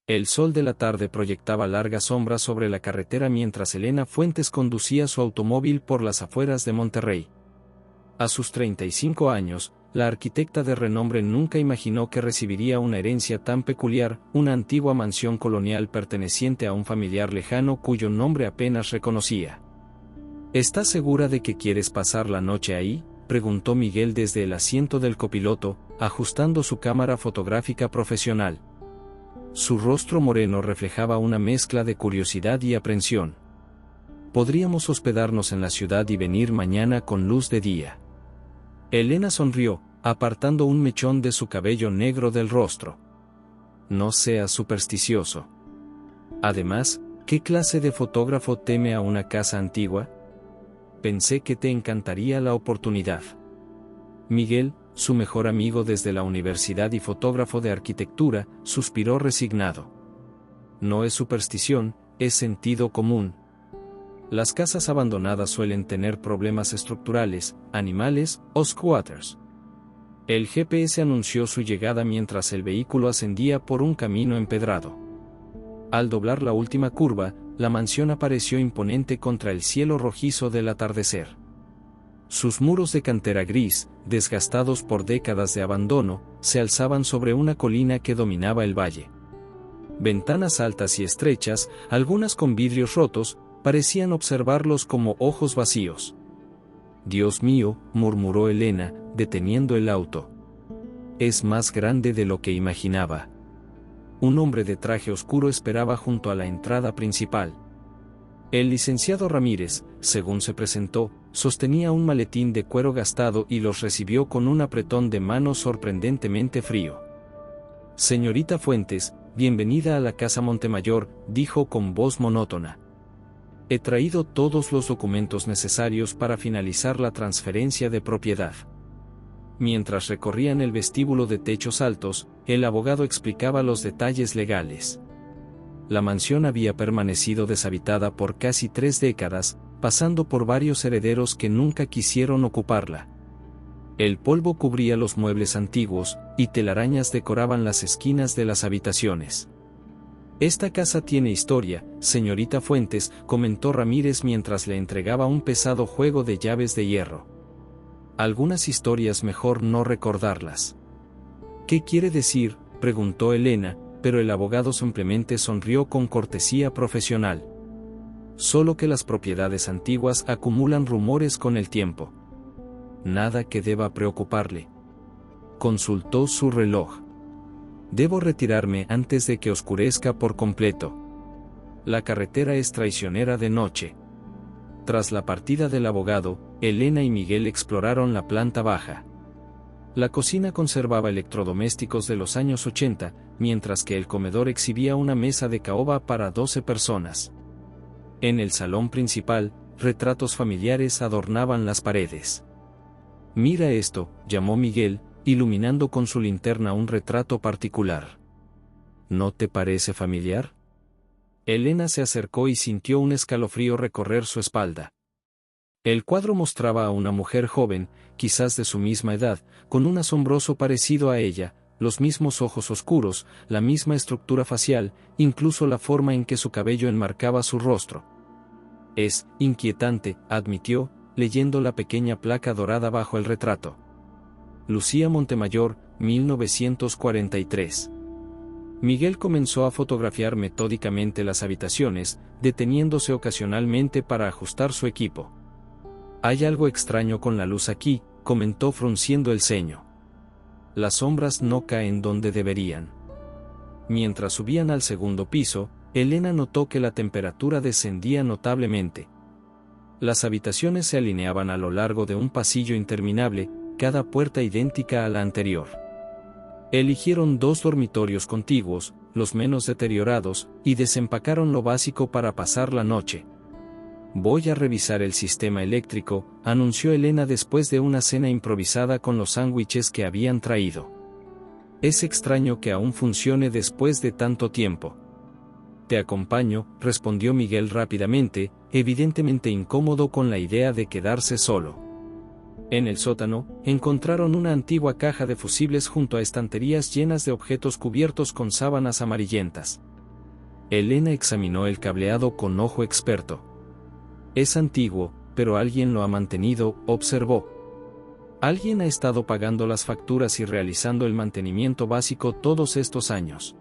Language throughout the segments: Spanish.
El sol de la tarde proyectaba largas sombras sobre la carretera mientras Elena Fuentes conducía su automóvil por las afueras de Monterrey. A sus 35 años, la arquitecta de renombre nunca imaginó que recibiría una herencia tan peculiar, una antigua mansión colonial perteneciente a un familiar lejano cuyo nombre apenas reconocía. ¿Estás segura de que quieres pasar la noche ahí?, preguntó Miguel desde el asiento del copiloto, ajustando su cámara fotográfica profesional. Su rostro moreno reflejaba una mezcla de curiosidad y aprensión. Podríamos hospedarnos en la ciudad y venir mañana con luz de día. Elena sonrió, apartando un mechón de su cabello negro del rostro. No seas supersticioso. Además, ¿qué clase de fotógrafo teme a una casa antigua? Pensé que te encantaría la oportunidad. Miguel, su mejor amigo desde la universidad y fotógrafo de arquitectura, suspiró resignado. No es superstición, es sentido común. Las casas abandonadas suelen tener problemas estructurales, animales o squatters. El GPS anunció su llegada mientras el vehículo ascendía por un camino empedrado. Al doblar la última curva, la mansión apareció imponente contra el cielo rojizo del atardecer. Sus muros de cantera gris, desgastados por décadas de abandono, se alzaban sobre una colina que dominaba el valle. Ventanas altas y estrechas, algunas con vidrios rotos, parecían observarlos como ojos vacíos. «Dios mío», murmuró Elena, deteniendo el auto. «Es más grande de lo que imaginaba». Un hombre de traje oscuro esperaba junto a la entrada principal. El licenciado Ramírez, según se presentó, sostenía un maletín de cuero gastado y los recibió con un apretón de manos sorprendentemente frío. «Señorita Fuentes, bienvenida a la Casa Montemayor», dijo con voz monótona. «He traído todos los documentos necesarios para finalizar la transferencia de propiedad». Mientras recorrían el vestíbulo de techos altos, el abogado explicaba los detalles legales. La mansión había permanecido deshabitada por casi 3 décadas, pasando por varios herederos que nunca quisieron ocuparla. El polvo cubría los muebles antiguos, y telarañas decoraban las esquinas de las habitaciones. «Esta casa tiene historia, señorita Fuentes», comentó Ramírez mientras le entregaba un pesado juego de llaves de hierro. «Algunas historias mejor no recordarlas». «¿Qué quiere decir?», preguntó Elena, pero el abogado simplemente sonrió con cortesía profesional. «Solo que las propiedades antiguas acumulan rumores con el tiempo». «Nada que deba preocuparle». Consultó su reloj. «Debo retirarme antes de que oscurezca por completo. La carretera es traicionera de noche». Tras la partida del abogado, Elena y Miguel exploraron la planta baja. La cocina conservaba electrodomésticos de los años 80, mientras que el comedor exhibía una mesa de caoba para 12 personas. En el salón principal, retratos familiares adornaban las paredes. «Mira esto», llamó Miguel, iluminando con su linterna un retrato particular. «¿No te parece familiar?». Elena se acercó y sintió un escalofrío recorrer su espalda. El cuadro mostraba a una mujer joven, quizás de su misma edad, con un asombroso parecido a ella, los mismos ojos oscuros, la misma estructura facial, incluso la forma en que su cabello enmarcaba su rostro. «Es inquietante», admitió, leyendo la pequeña placa dorada bajo el retrato. «Lucía Montemayor, 1943». Miguel comenzó a fotografiar metódicamente las habitaciones, deteniéndose ocasionalmente para ajustar su equipo. «Hay algo extraño con la luz aquí», comentó frunciendo el ceño. «Las sombras no caen donde deberían». Mientras subían al segundo piso, Elena notó que la temperatura descendía notablemente. Las habitaciones se alineaban a lo largo de un pasillo interminable, cada puerta idéntica a la anterior. Eligieron 2 dormitorios contiguos, los menos deteriorados, y desempacaron lo básico para pasar la noche. «Voy a revisar el sistema eléctrico», anunció Elena después de una cena improvisada con los sándwiches que habían traído. «Es extraño que aún funcione después de tanto tiempo». «Te acompaño», respondió Miguel rápidamente, evidentemente incómodo con la idea de quedarse solo. En el sótano, encontraron una antigua caja de fusibles junto a estanterías llenas de objetos cubiertos con sábanas amarillentas. Elena examinó el cableado con ojo experto. Es antiguo, pero alguien lo ha mantenido, observó. Alguien ha estado pagando las facturas y realizando el mantenimiento básico todos estos años.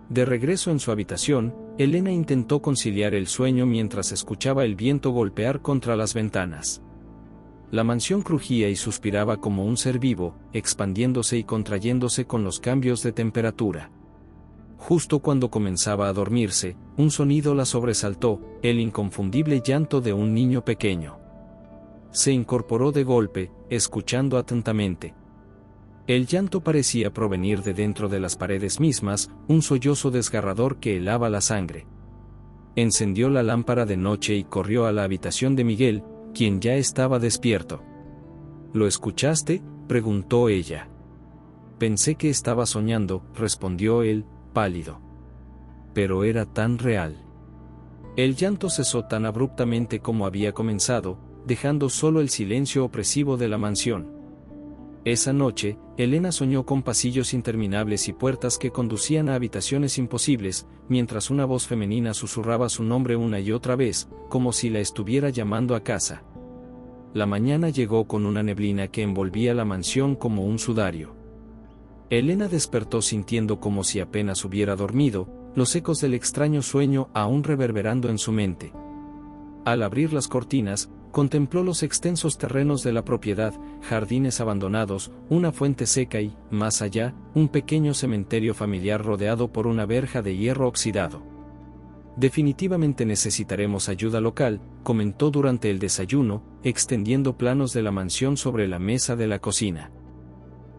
De regreso en su habitación, Elena intentó conciliar el sueño mientras escuchaba el viento golpear contra las ventanas. La mansión crujía y suspiraba como un ser vivo, expandiéndose y contrayéndose con los cambios de temperatura. Justo cuando comenzaba a dormirse, un sonido la sobresaltó, el inconfundible llanto de un niño pequeño. Se incorporó de golpe, escuchando atentamente. El llanto parecía provenir de dentro de las paredes mismas, un sollozo desgarrador que helaba la sangre. Encendió la lámpara de noche y corrió a la habitación de Miguel, quien ya estaba despierto. ¿Lo escuchaste?, preguntó ella. Pensé que estaba soñando, respondió él, pálido. Pero era tan real. El llanto cesó tan abruptamente como había comenzado, dejando solo el silencio opresivo de la mansión. Esa noche, Elena soñó con pasillos interminables y puertas que conducían a habitaciones imposibles, mientras una voz femenina susurraba su nombre una y otra vez, como si la estuviera llamando a casa. La mañana llegó con una neblina que envolvía la mansión como un sudario. Elena despertó sintiendo como si apenas hubiera dormido, los ecos del extraño sueño aún reverberando en su mente. Al abrir las cortinas, contempló los extensos terrenos de la propiedad, jardines abandonados, una fuente seca y, más allá, un pequeño cementerio familiar rodeado por una verja de hierro oxidado. Definitivamente necesitaremos ayuda local, comentó durante el desayuno, extendiendo planos de la mansión sobre la mesa de la cocina.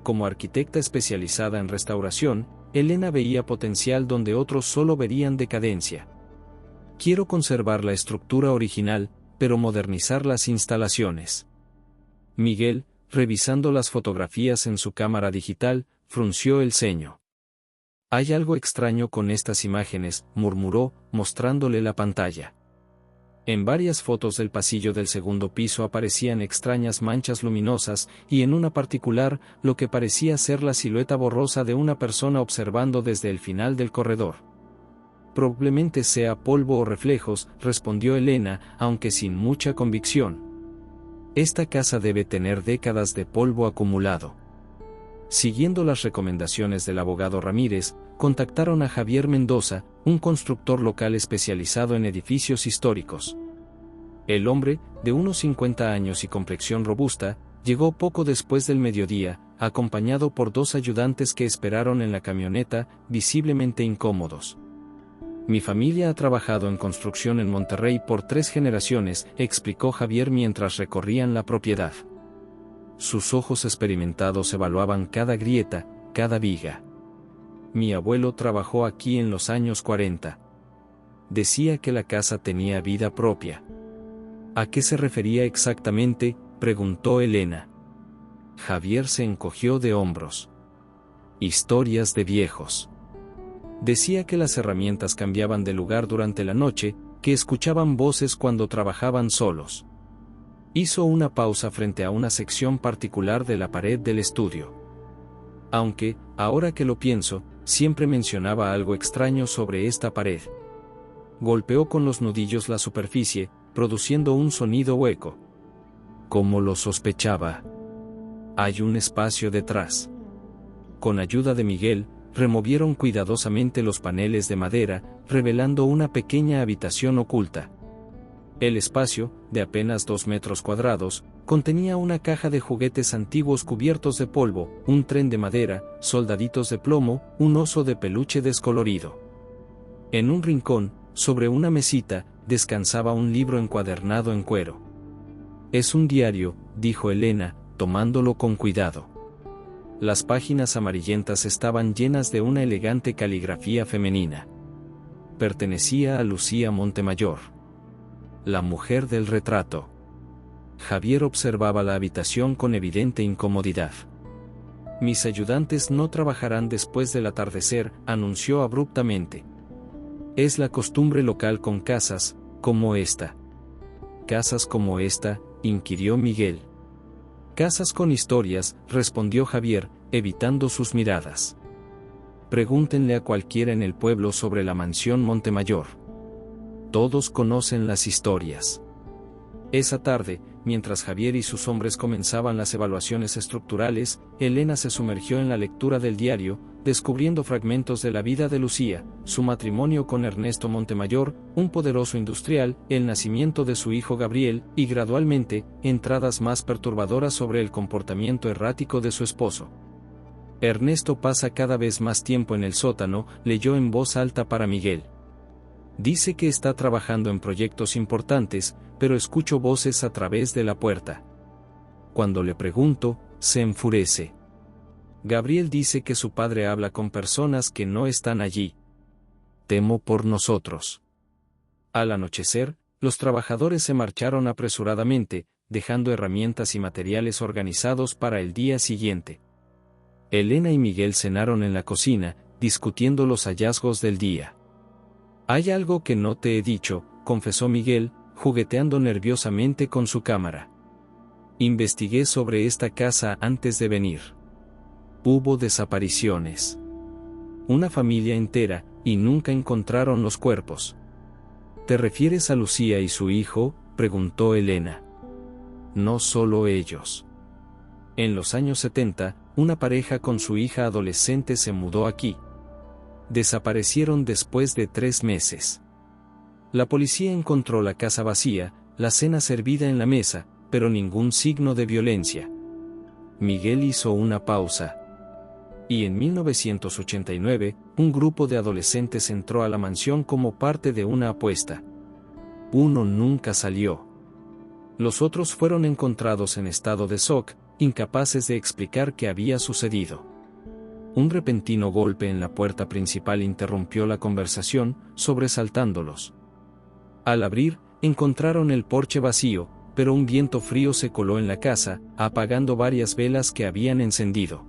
Como arquitecta especializada en restauración, Elena veía potencial donde otros solo verían decadencia. Quiero conservar la estructura original, pero modernizar las instalaciones. Miguel, revisando las fotografías en su cámara digital, frunció el ceño. Hay algo extraño con estas imágenes, murmuró, mostrándole la pantalla. En varias fotos del pasillo del segundo piso aparecían extrañas manchas luminosas, y en una particular, lo que parecía ser la silueta borrosa de una persona observando desde el final del corredor. Probablemente sea polvo o reflejos, respondió Elena, aunque sin mucha convicción. Esta casa debe tener décadas de polvo acumulado. Siguiendo las recomendaciones del abogado Ramírez, contactaron a Javier Mendoza, un constructor local especializado en edificios históricos. El hombre, de unos 50 años y complexión robusta, llegó poco después del mediodía, acompañado por 2 ayudantes que esperaron en la camioneta, visiblemente incómodos. Mi familia ha trabajado en construcción en Monterrey por 3 generaciones, explicó Javier mientras recorrían la propiedad. Sus ojos experimentados evaluaban cada grieta, cada viga. Mi abuelo trabajó aquí en los años 40. Decía que la casa tenía vida propia. ¿A qué se refería exactamente?, preguntó Elena. Javier se encogió de hombros. Historias de viejos. Decía que las herramientas cambiaban de lugar durante la noche, que escuchaban voces cuando trabajaban solos. Hizo una pausa frente a una sección particular de la pared del estudio. Aunque, ahora que lo pienso, siempre mencionaba algo extraño sobre esta pared. Golpeó con los nudillos la superficie, produciendo un sonido hueco. Como lo sospechaba. Hay un espacio detrás. Con ayuda de Miguel, removieron cuidadosamente los paneles de madera, revelando una pequeña habitación oculta. El espacio, de apenas 2 metros cuadrados, contenía una caja de juguetes antiguos cubiertos de polvo, un tren de madera, soldaditos de plomo, un oso de peluche descolorido. En un rincón, sobre una mesita, descansaba un libro encuadernado en cuero. Es un diario, dijo Elena, tomándolo con cuidado. Las páginas amarillentas estaban llenas de una elegante caligrafía femenina. Pertenecía a Lucía Montemayor. La mujer del retrato. Javier observaba la habitación con evidente incomodidad. Mis ayudantes no trabajarán después del atardecer, anunció abruptamente. Es la costumbre local con casas, como esta. ¿Casas como esta?, inquirió Miguel. Casas con historias, respondió Javier, evitando sus miradas. pregúntenle a cualquiera en el pueblo sobre la mansión Montemayor. Todos conocen las historias. Esa tarde, mientras Javier y sus hombres comenzaban las evaluaciones estructurales, Elena se sumergió en la lectura del diario, descubriendo fragmentos de la vida de Lucía, su matrimonio con Ernesto Montemayor, un poderoso industrial, el nacimiento de su hijo Gabriel, y gradualmente, entradas más perturbadoras sobre el comportamiento errático de su esposo. Ernesto pasa cada vez más tiempo en el sótano, leyó en voz alta para Miguel. Dice que está trabajando en proyectos importantes, pero escucho voces a través de la puerta. Cuando le pregunto, se enfurece. Gabriel dice que su padre habla con personas que no están allí. Temo por nosotros. Al anochecer, los trabajadores se marcharon apresuradamente, dejando herramientas y materiales organizados para el día siguiente. Elena y Miguel cenaron en la cocina, discutiendo los hallazgos del día. «Hay algo que no te he dicho», confesó Miguel, jugueteando nerviosamente con su cámara. «Investigué sobre esta casa antes de venir. Hubo desapariciones. Una familia entera, y nunca encontraron los cuerpos». «¿Te refieres a Lucía y su hijo?», preguntó Elena. «No solo ellos. En los años 70, una pareja con su hija adolescente se mudó aquí. Desaparecieron después de 3 meses. La policía encontró la casa vacía, la cena servida en la mesa, pero ningún signo de violencia». Miguel hizo una pausa. «Y en 1989, un grupo de adolescentes entró a la mansión como parte de una apuesta. Uno nunca salió. Los otros fueron encontrados en estado de shock, incapaces de explicar qué había sucedido». Un repentino golpe en la puerta principal interrumpió la conversación, sobresaltándolos. Al abrir, encontraron el porche vacío, pero un viento frío se coló en la casa, apagando varias velas que habían encendido.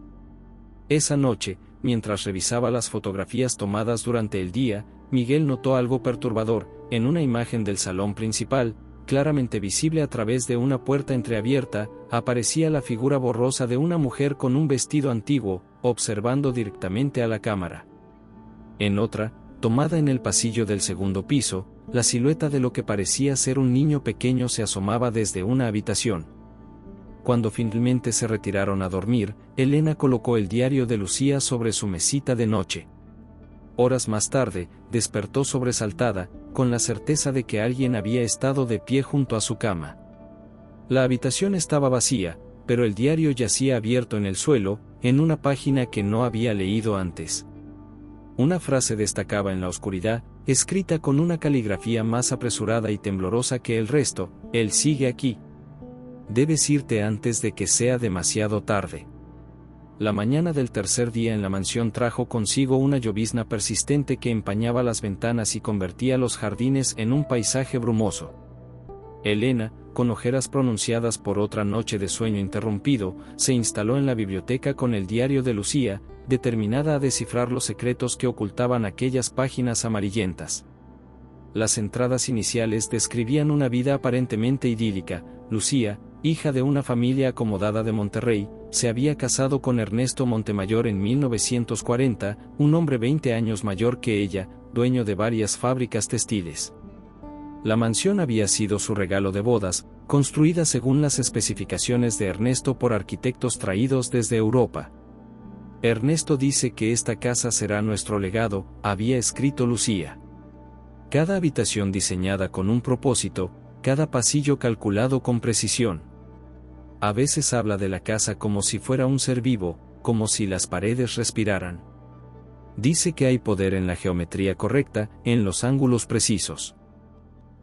Esa noche, mientras revisaba las fotografías tomadas durante el día, Miguel notó algo perturbador. En una imagen del salón principal, claramente visible a través de una puerta entreabierta, aparecía la figura borrosa de una mujer con un vestido antiguo, observando directamente a la cámara. En otra, tomada en el pasillo del segundo piso, la silueta de lo que parecía ser un niño pequeño se asomaba desde una habitación. Cuando finalmente se retiraron a dormir, Elena colocó el diario de Lucía sobre su mesita de noche. Horas más tarde, despertó sobresaltada, con la certeza de que alguien había estado de pie junto a su cama. La habitación estaba vacía, pero el diario yacía abierto en el suelo, en una página que no había leído antes. Una frase destacaba en la oscuridad, escrita con una caligrafía más apresurada y temblorosa que el resto: «Él sigue aquí. Debes irte antes de que sea demasiado tarde». La mañana del tercer día en la mansión trajo consigo una llovizna persistente que empañaba las ventanas y convertía los jardines en un paisaje brumoso. Elena, con ojeras pronunciadas por otra noche de sueño interrumpido, se instaló en la biblioteca con el diario de Lucía, determinada a descifrar los secretos que ocultaban aquellas páginas amarillentas. Las entradas iniciales describían una vida aparentemente idílica. Lucía, hija de una familia acomodada de Monterrey, se había casado con Ernesto Montemayor en 1940, un hombre 20 años mayor que ella, dueño de varias fábricas textiles. La mansión había sido su regalo de bodas, construida según las especificaciones de Ernesto por arquitectos traídos desde Europa. «Ernesto dice que esta casa será nuestro legado», había escrito Lucía. Cada habitación diseñada con un propósito, cada pasillo calculado con precisión. A veces habla de la casa como si fuera un ser vivo, como si las paredes respiraran. Dice que hay poder en la geometría correcta, en los ángulos precisos.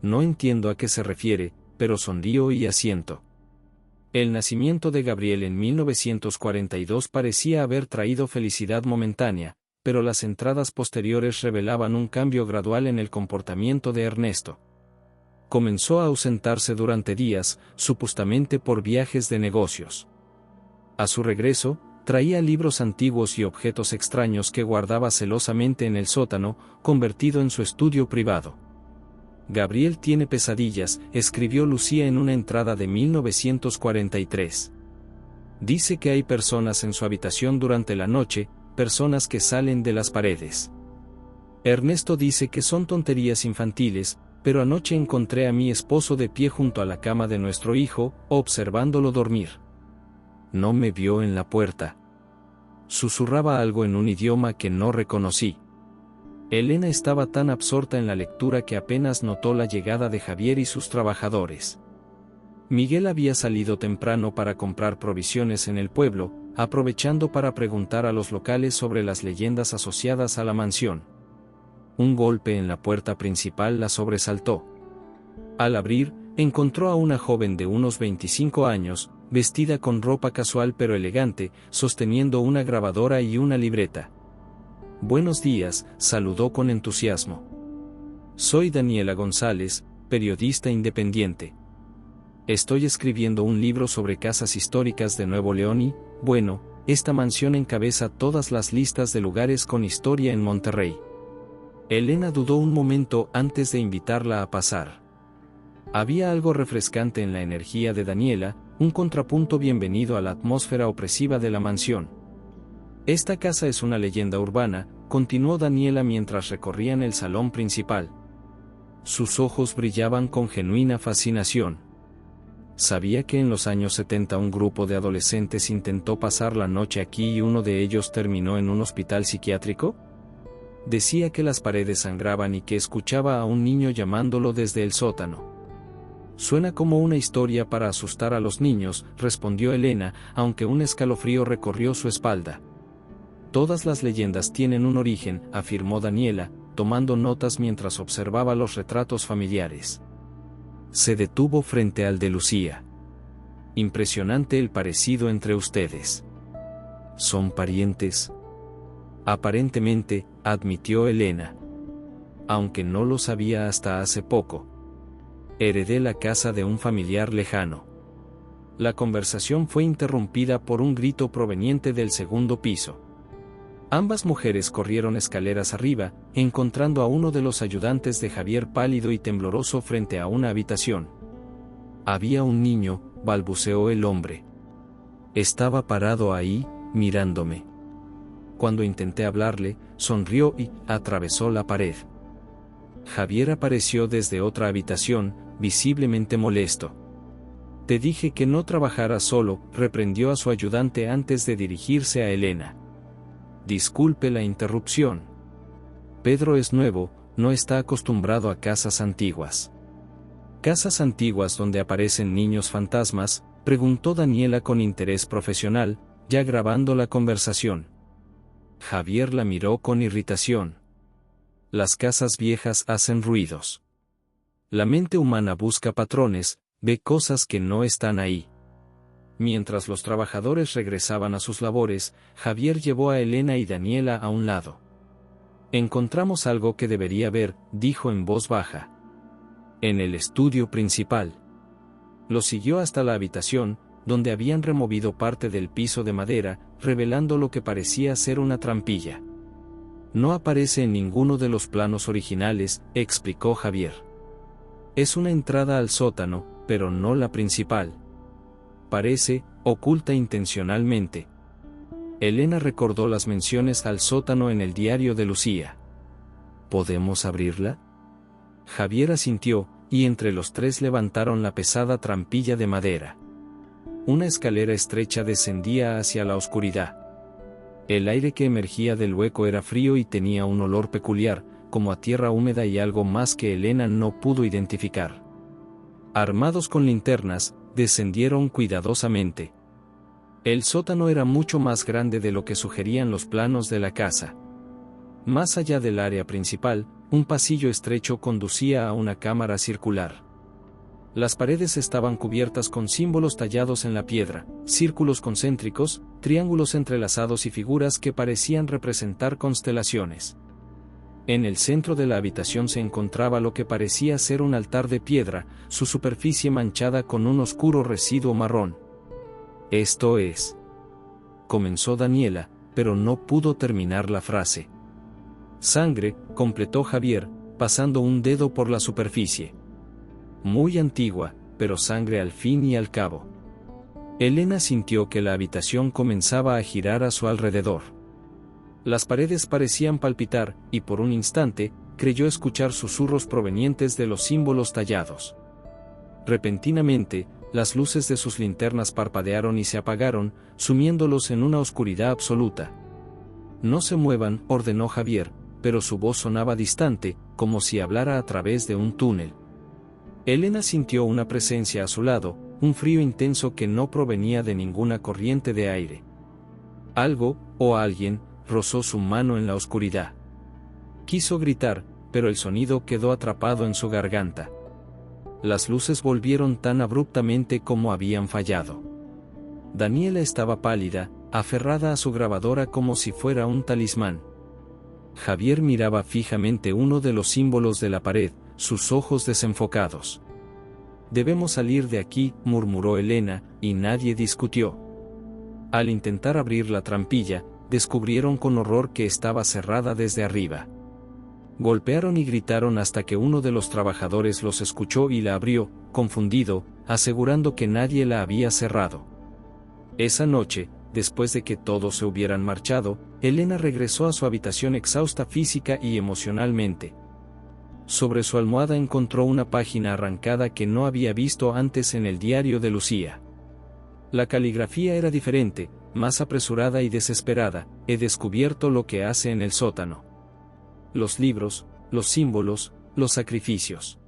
No entiendo a qué se refiere, pero sonrío y asiento. El nacimiento de Gabriel en 1942 parecía haber traído felicidad momentánea, pero las entradas posteriores revelaban un cambio gradual en el comportamiento de Ernesto. Comenzó a ausentarse durante días, supuestamente por viajes de negocios. A su regreso, traía libros antiguos y objetos extraños que guardaba celosamente en el sótano, convertido en su estudio privado. «Gabriel tiene pesadillas», escribió Lucía en una entrada de 1943. «Dice que hay personas en su habitación durante la noche, personas que salen de las paredes. Ernesto dice que son tonterías infantiles, pero anoche encontré a mi esposo de pie junto a la cama de nuestro hijo, observándolo dormir. No me vio en la puerta. Susurraba algo en un idioma que no reconocí. Elena estaba tan absorta en la lectura que apenas notó la llegada de Javier y sus trabajadores. Miguel había salido temprano para comprar provisiones en el pueblo, aprovechando para preguntar a los locales sobre las leyendas asociadas a la mansión. Un golpe en la puerta principal la sobresaltó. Al abrir, encontró a una joven de unos 25 años, vestida con ropa casual pero elegante, sosteniendo una grabadora y una libreta. «Buenos días», saludó con entusiasmo. «Soy Daniela González, periodista independiente. Estoy escribiendo un libro sobre casas históricas de Nuevo León y, bueno, esta mansión encabeza todas las listas de lugares con historia en Monterrey». Elena dudó un momento antes de invitarla a pasar. Había algo refrescante en la energía de Daniela, un contrapunto bienvenido a la atmósfera opresiva de la mansión. «Esta casa es una leyenda urbana», continuó Daniela mientras recorrían el salón principal. Sus ojos brillaban con genuina fascinación. ¿Sabía que en los años 70 un grupo de adolescentes intentó pasar la noche aquí y uno de ellos terminó en un hospital psiquiátrico? Decía que las paredes sangraban y que escuchaba a un niño llamándolo desde el sótano. «Suena como una historia para asustar a los niños», respondió Elena, aunque un escalofrío recorrió su espalda. «Todas las leyendas tienen un origen», afirmó Daniela, tomando notas mientras observaba los retratos familiares. Se detuvo frente al de Lucía. «Impresionante el parecido entre ustedes». «¿Son parientes?» «Aparentemente», admitió Elena. «Aunque no lo sabía hasta hace poco. Heredé la casa de un familiar lejano». La conversación fue interrumpida por un grito proveniente del segundo piso. Ambas mujeres corrieron escaleras arriba, encontrando a uno de los ayudantes de Javier pálido y tembloroso frente a una habitación. «Había un niño», balbuceó el hombre. «Estaba parado ahí, mirándome. Cuando intenté hablarle, sonrió y atravesó la pared». Javier apareció desde otra habitación, visiblemente molesto. «Te dije que no trabajara solo», reprendió a su ayudante antes de dirigirse a Elena. «Disculpe la interrupción. Pedro es nuevo, no está acostumbrado a casas antiguas». «¿Casas antiguas donde aparecen niños fantasmas?», preguntó Daniela con interés profesional, ya grabando la conversación. Javier la miró con irritación. «Las casas viejas hacen ruidos. La mente humana busca patrones, ve cosas que no están ahí». Mientras los trabajadores regresaban a sus labores, Javier llevó a Elena y Daniela a un lado. «Encontramos algo que debería ver», dijo en voz baja. «En el estudio principal». Lo siguió hasta la habitación, donde habían removido parte del piso de madera, revelando lo que parecía ser una trampilla. «No aparece en ninguno de los planos originales», explicó Javier. «Es una entrada al sótano, pero no la principal. Parece oculta intencionalmente». Elena recordó las menciones al sótano en el diario de Lucía. «¿Podemos abrirla?». Javier asintió, y entre los tres levantaron la pesada trampilla de madera. Una escalera estrecha descendía hacia la oscuridad. El aire que emergía del hueco era frío y tenía un olor peculiar, como a tierra húmeda y algo más que Elena no pudo identificar. Armados con linternas, descendieron cuidadosamente. El sótano era mucho más grande de lo que sugerían los planos de la casa. Más allá del área principal, un pasillo estrecho conducía a una cámara circular. Las paredes estaban cubiertas con símbolos tallados en la piedra, círculos concéntricos, triángulos entrelazados y figuras que parecían representar constelaciones. En el centro de la habitación se encontraba lo que parecía ser un altar de piedra, su superficie manchada con un oscuro residuo marrón. «Esto es», comenzó Daniela, pero no pudo terminar la frase. «Sangre», completó Javier, pasando un dedo por la superficie. «Muy antigua, pero sangre al fin y al cabo». Elena sintió que la habitación comenzaba a girar a su alrededor. Las paredes parecían palpitar, y por un instante, creyó escuchar susurros provenientes de los símbolos tallados. Repentinamente, las luces de sus linternas parpadearon y se apagaron, sumiéndolos en una oscuridad absoluta. «No se muevan», ordenó Javier, pero su voz sonaba distante, como si hablara a través de un túnel. Elena sintió una presencia a su lado, un frío intenso que no provenía de ninguna corriente de aire. Algo, o alguien, rozó su mano en la oscuridad. Quiso gritar, pero el sonido quedó atrapado en su garganta. Las luces volvieron tan abruptamente como habían fallado. Daniela estaba pálida, aferrada a su grabadora como si fuera un talismán. Javier miraba fijamente uno de los símbolos de la pared, sus ojos desenfocados. «Debemos salir de aquí», murmuró Elena, y nadie discutió. Al intentar abrir la trampilla, descubrieron con horror que estaba cerrada desde arriba. Golpearon y gritaron hasta que uno de los trabajadores los escuchó y la abrió, confundido, asegurando que nadie la había cerrado. Esa noche, después de que todos se hubieran marchado, Elena regresó a su habitación exhausta física y emocionalmente. Sobre su almohada encontró una página arrancada que no había visto antes en el diario de Lucía. La caligrafía era diferente, más apresurada y desesperada. «He descubierto lo que hace en el sótano. Los libros, los símbolos, los sacrificios.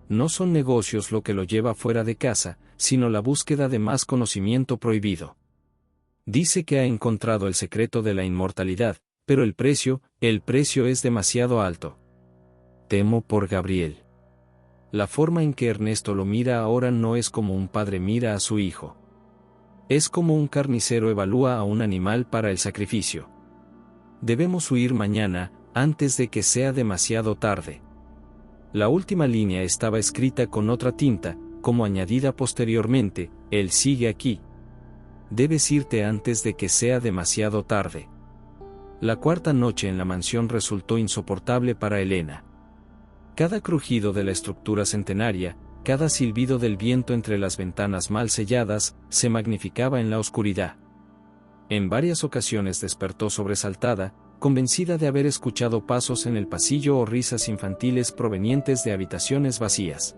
No son negocios lo que lo lleva fuera de casa, sino la búsqueda de más conocimiento prohibido. Dice que ha encontrado el secreto de la inmortalidad, pero el precio es demasiado alto. Temo por Gabriel». La forma en que Ernesto lo mira ahora no es como un padre mira a su hijo. Es como un carnicero evalúa a un animal para el sacrificio. «Debemos huir mañana, antes de que sea demasiado tarde». La última línea estaba escrita con otra tinta, como añadida posteriormente: «Él sigue aquí. Debes irte antes de que sea demasiado tarde». La cuarta noche en la mansión resultó insoportable para Elena. Cada crujido de la estructura centenaria, cada silbido del viento entre las ventanas mal selladas, se magnificaba en la oscuridad. En varias ocasiones despertó sobresaltada, convencida de haber escuchado pasos en el pasillo o risas infantiles provenientes de habitaciones vacías.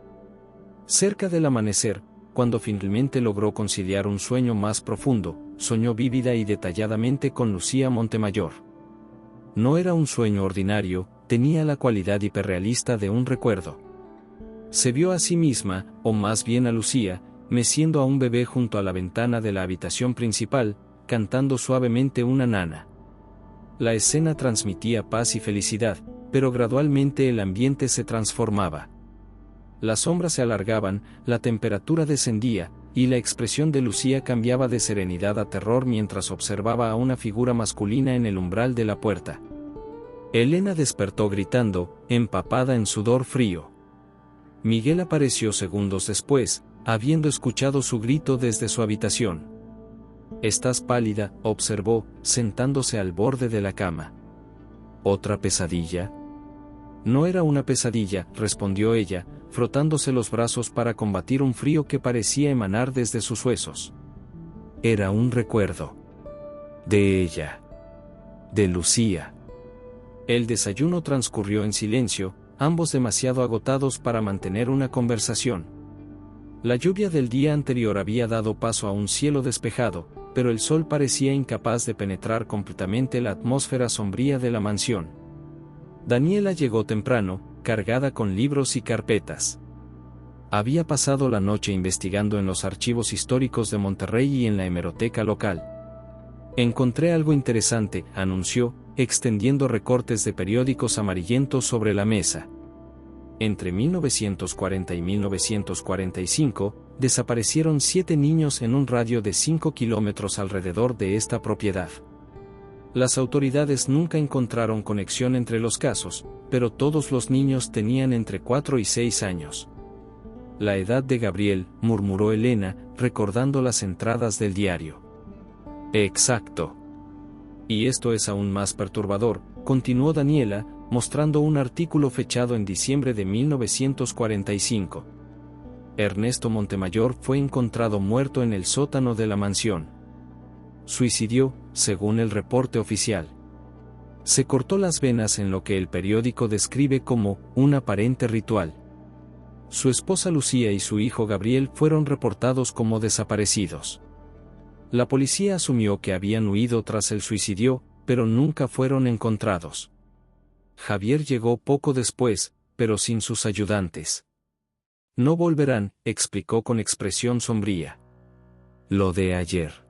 Cerca del amanecer, cuando finalmente logró conciliar un sueño más profundo, soñó vívida y detalladamente con Lucía Montemayor. No era un sueño ordinario, tenía la cualidad hiperrealista de un recuerdo. Se vio a sí misma, o más bien a Lucía, meciendo a un bebé junto a la ventana de la habitación principal, cantando suavemente una nana. La escena transmitía paz y felicidad, pero gradualmente el ambiente se transformaba. Las sombras se alargaban, la temperatura descendía, y la expresión de Lucía cambiaba de serenidad a terror mientras observaba a una figura masculina en el umbral de la puerta. Elena despertó gritando, empapada en sudor frío. Miguel apareció segundos después, habiendo escuchado su grito desde su habitación. «Estás pálida», observó, sentándose al borde de la cama. «¿Otra pesadilla?» «No era una pesadilla», respondió ella, frotándose los brazos para combatir un frío que parecía emanar desde sus huesos. Era un recuerdo. De ella. De Lucía. El desayuno transcurrió en silencio, ambos demasiado agotados para mantener una conversación. La lluvia del día anterior había dado paso a un cielo despejado, pero el sol parecía incapaz de penetrar completamente la atmósfera sombría de la mansión. Daniela llegó temprano, cargada con libros y carpetas. Había pasado la noche investigando en los archivos históricos de Monterrey y en la hemeroteca local. «Encontré algo interesante», anunció, extendiendo recortes de periódicos amarillentos sobre la mesa. Entre 1940 y 1945, desaparecieron 7 niños en un radio de 5 kilómetros alrededor de esta propiedad. Las autoridades nunca encontraron conexión entre los casos, pero todos los niños tenían entre 4 y 6 años. «La edad de Gabriel», murmuró Elena, recordando las entradas del diario. «Exacto. Y esto es aún más perturbador», continuó Daniela, mostrando un artículo fechado en diciembre de 1945. Ernesto Montemayor fue encontrado muerto en el sótano de la mansión. Suicidio, según el reporte oficial. Se cortó las venas en lo que el periódico describe como un aparente ritual. Su esposa Lucía y su hijo Gabriel fueron reportados como desaparecidos. La policía asumió que habían huido tras el suicidio, pero nunca fueron encontrados. Javier llegó poco después, pero sin sus ayudantes. No volverán, explicó con expresión sombría. Lo de ayer.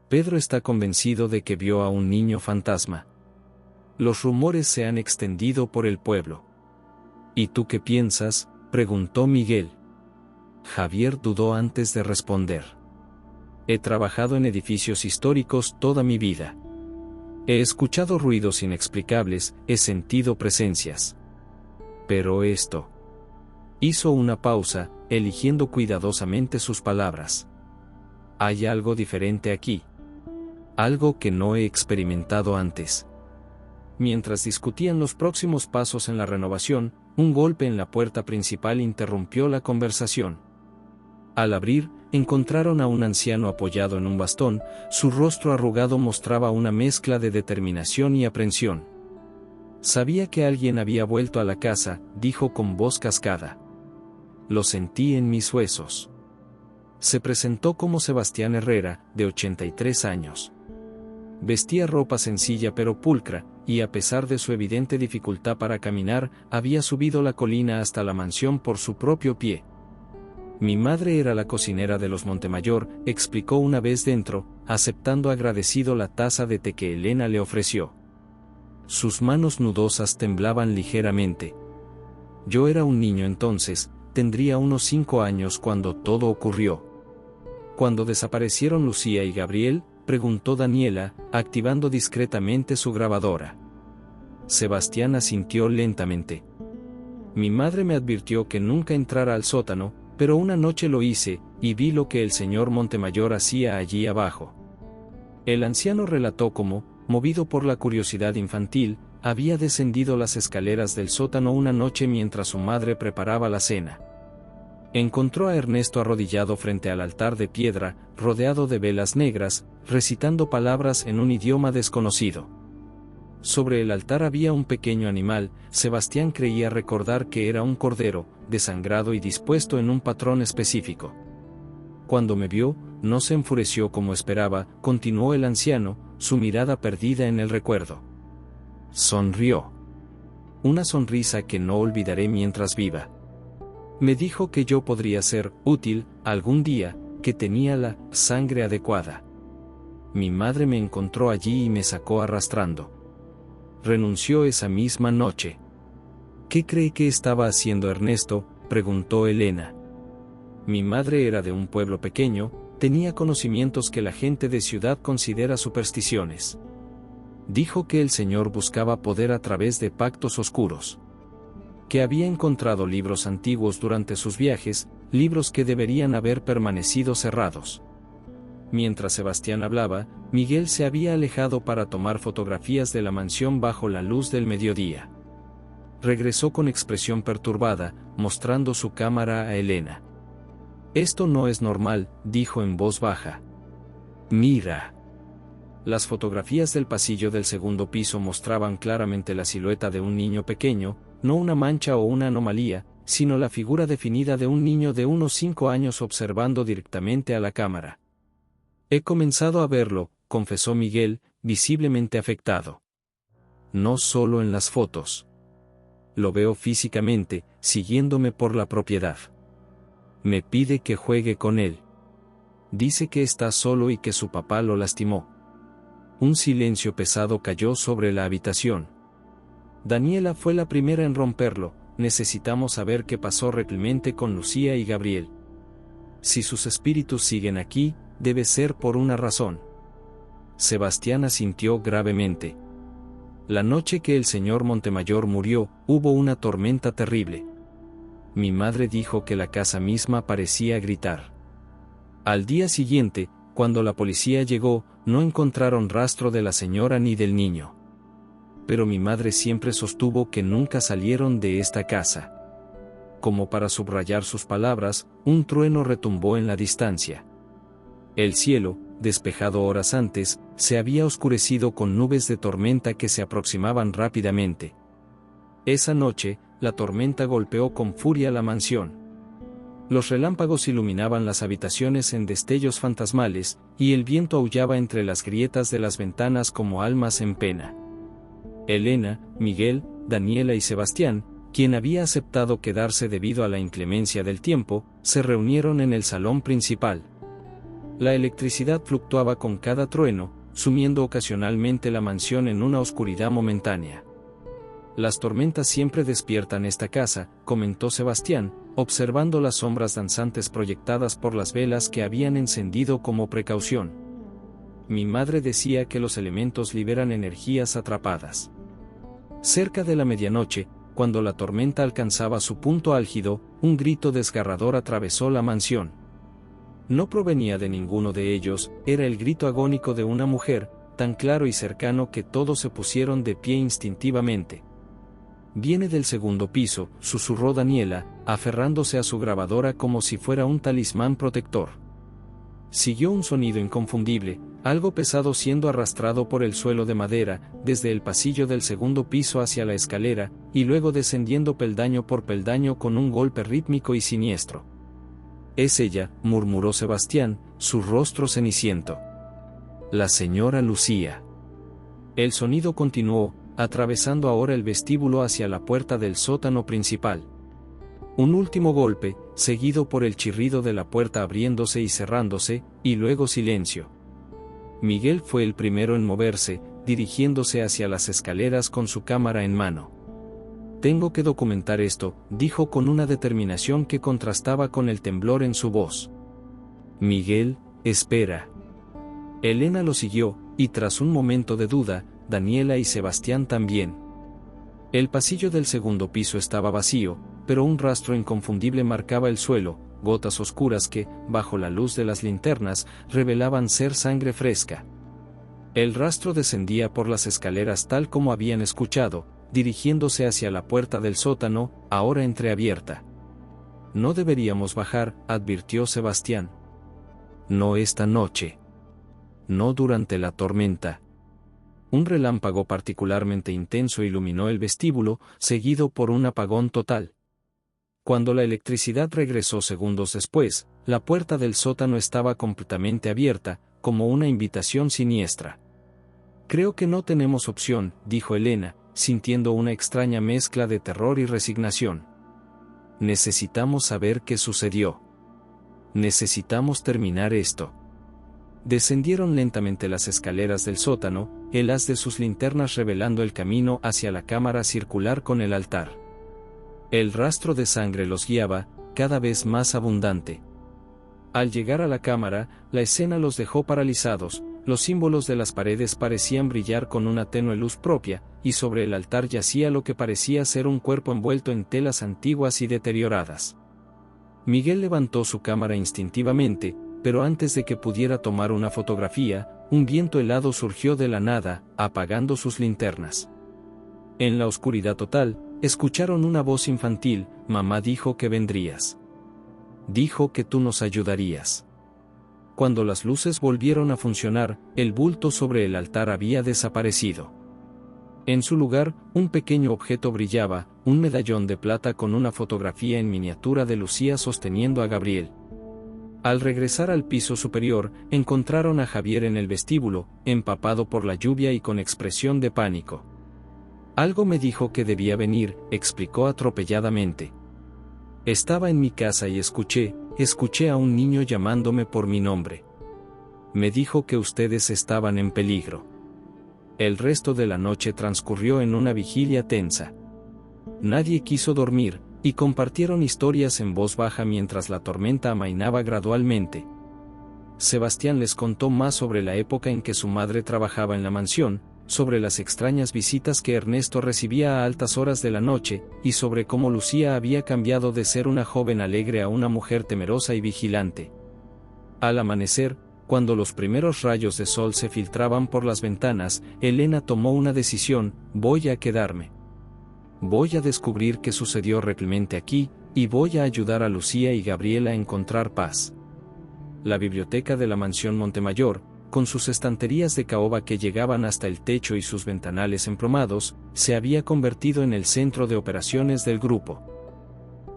Pedro está convencido de que vio a un niño fantasma. Los rumores se han extendido por el pueblo. ¿Y tú qué piensas?, preguntó Miguel. Javier dudó antes de responder. He trabajado en edificios históricos toda mi vida. He escuchado ruidos inexplicables, he sentido presencias. Pero esto. Hizo una pausa, eligiendo cuidadosamente sus palabras. Hay algo diferente aquí. Algo que no he experimentado antes. Mientras discutían los próximos pasos en la renovación, un golpe en la puerta principal interrumpió la conversación. Al abrir, encontraron a un anciano apoyado en un bastón, su rostro arrugado mostraba una mezcla de determinación y aprensión. Sabía que alguien había vuelto a la casa, dijo con voz cascada. Lo sentí en mis huesos. Se presentó como Sebastián Herrera, de 83 años. Vestía ropa sencilla pero pulcra, y a pesar de su evidente dificultad para caminar, había subido la colina hasta la mansión por su propio pie. Mi madre era la cocinera de los Montemayor, explicó una vez dentro, aceptando agradecido la taza de té que Elena le ofreció. Sus manos nudosas temblaban ligeramente. Yo era un niño entonces, tendría unos 5 años cuando todo ocurrió. Cuando desaparecieron Lucía y Gabriel, preguntó Daniela, activando discretamente su grabadora. Sebastián asintió lentamente. Mi madre me advirtió que nunca entrara al sótano, pero una noche lo hice, y vi lo que el señor Montemayor hacía allí abajo. El anciano relató cómo, movido por la curiosidad infantil, había descendido las escaleras del sótano una noche mientras su madre preparaba la cena. Encontró a Ernesto arrodillado frente al altar de piedra, rodeado de velas negras, recitando palabras en un idioma desconocido. Sobre el altar había un pequeño animal, Sebastián creía recordar que era un cordero, desangrado y dispuesto en un patrón específico. Cuando me vio, no se enfureció como esperaba, continuó el anciano, su mirada perdida en el recuerdo. Sonrió. Una sonrisa que no olvidaré mientras viva. Me dijo que yo podría ser útil algún día, que tenía la sangre adecuada. Mi madre me encontró allí y me sacó arrastrando. Renunció esa misma noche. ¿Qué cree que estaba haciendo Ernesto?, preguntó Elena. Mi madre era de un pueblo pequeño, tenía conocimientos que la gente de ciudad considera supersticiones. Dijo que el Señor buscaba poder a través de pactos oscuros. Que había encontrado libros antiguos durante sus viajes, libros que deberían haber permanecido cerrados. Mientras Sebastián hablaba, Miguel se había alejado para tomar fotografías de la mansión bajo la luz del mediodía. Regresó con expresión perturbada, mostrando su cámara a Elena. Esto no es normal, dijo en voz baja. Mira. Las fotografías del pasillo del segundo piso mostraban claramente la silueta de un niño pequeño, no una mancha o una anomalía, sino la figura definida de un niño de unos 5 años observando directamente a la cámara. He comenzado a verlo, confesó Miguel, visiblemente afectado. No solo en las fotos. Lo veo físicamente, siguiéndome por la propiedad. Me pide que juegue con él. Dice que está solo y que su papá lo lastimó. Un silencio pesado cayó sobre la habitación. Daniela fue la primera en romperlo. Necesitamos saber qué pasó realmente con Lucía y Gabriel. Si sus espíritus siguen aquí, debe ser por una razón. Sebastián asintió gravemente. La noche que el señor Montemayor murió, hubo una tormenta terrible. Mi madre dijo que la casa misma parecía gritar. Al día siguiente, cuando la policía llegó, no encontraron rastro de la señora ni del niño. Pero mi madre siempre sostuvo que nunca salieron de esta casa. Como para subrayar sus palabras, un trueno retumbó en la distancia. El cielo, despejado horas antes, se había oscurecido con nubes de tormenta que se aproximaban rápidamente. Esa noche, la tormenta golpeó con furia la mansión. Los relámpagos iluminaban las habitaciones en destellos fantasmales, y el viento aullaba entre las grietas de las ventanas como almas en pena. Elena, Miguel, Daniela y Sebastián, quien había aceptado quedarse debido a la inclemencia del tiempo, se reunieron en el salón principal. La electricidad fluctuaba con cada trueno, sumiendo ocasionalmente la mansión en una oscuridad momentánea. Las tormentas siempre despiertan esta casa, comentó Sebastián, observando las sombras danzantes proyectadas por las velas que habían encendido como precaución. Mi madre decía que los elementos liberan energías atrapadas. Cerca de la medianoche, cuando la tormenta alcanzaba su punto álgido, un grito desgarrador atravesó la mansión. No provenía de ninguno de ellos, era el grito agónico de una mujer, tan claro y cercano que todos se pusieron de pie instintivamente. Viene del segundo piso, susurró Daniela, aferrándose a su grabadora como si fuera un talismán protector. Siguió un sonido inconfundible, algo pesado siendo arrastrado por el suelo de madera, desde el pasillo del segundo piso hacia la escalera, y luego descendiendo peldaño por peldaño con un golpe rítmico y siniestro. Es ella, murmuró Sebastián, su rostro ceniciento. La señora Lucía. El sonido continuó, atravesando ahora el vestíbulo hacia la puerta del sótano principal. Un último golpe, seguido por el chirrido de la puerta abriéndose y cerrándose, y luego silencio. Miguel fue el primero en moverse, dirigiéndose hacia las escaleras con su cámara en mano. Tengo que documentar esto, dijo con una determinación que contrastaba con el temblor en su voz. Miguel, espera. Elena lo siguió, y tras un momento de duda, Daniela y Sebastián también. El pasillo del segundo piso estaba vacío, pero un rastro inconfundible marcaba el suelo, gotas oscuras que, bajo la luz de las linternas, revelaban ser sangre fresca. El rastro descendía por las escaleras tal como habían escuchado, dirigiéndose hacia la puerta del sótano, ahora entreabierta. No deberíamos bajar, advirtió Sebastián. No esta noche. No durante la tormenta. Un relámpago particularmente intenso iluminó el vestíbulo, seguido por un apagón total. Cuando la electricidad regresó segundos después, la puerta del sótano estaba completamente abierta, como una invitación siniestra. Creo que no tenemos opción, dijo Elena, sintiendo una extraña mezcla de terror y resignación. Necesitamos saber qué sucedió. Necesitamos terminar esto. Descendieron lentamente las escaleras del sótano, el haz de sus linternas revelando el camino hacia la cámara circular con el altar. El rastro de sangre los guiaba, cada vez más abundante. Al llegar a la cámara, la escena los dejó paralizados, los símbolos de las paredes parecían brillar con una tenue luz propia, y sobre el altar yacía lo que parecía ser un cuerpo envuelto en telas antiguas y deterioradas. Miguel levantó su cámara instintivamente, pero antes de que pudiera tomar una fotografía, un viento helado surgió de la nada, apagando sus linternas. En la oscuridad total, escucharon una voz infantil: mamá dijo que vendrías. Dijo que tú nos ayudarías. Cuando las luces volvieron a funcionar, el bulto sobre el altar había desaparecido. En su lugar, un pequeño objeto brillaba, un medallón de plata con una fotografía en miniatura de Lucía sosteniendo a Gabriel. Al regresar al piso superior, encontraron a Javier en el vestíbulo, empapado por la lluvia y con expresión de pánico. Algo me dijo que debía venir, explicó atropelladamente. Estaba en mi casa y escuché a un niño llamándome por mi nombre. Me dijo que ustedes estaban en peligro. El resto de la noche transcurrió en una vigilia tensa. Nadie quiso dormir, y compartieron historias en voz baja mientras la tormenta amainaba gradualmente. Sebastián les contó más sobre la época en que su madre trabajaba en la mansión, sobre las extrañas visitas que Ernesto recibía a altas horas de la noche, y sobre cómo Lucía había cambiado de ser una joven alegre a una mujer temerosa y vigilante. Al amanecer, cuando los primeros rayos de sol se filtraban por las ventanas, Elena tomó una decisión: voy a quedarme. Voy a descubrir qué sucedió realmente aquí, y voy a ayudar a Lucía y Gabriela a encontrar paz. la biblioteca de la mansión Montemayor, con sus estanterías de caoba que llegaban hasta el techo y sus ventanales emplomados, se había convertido en el centro de operaciones del grupo.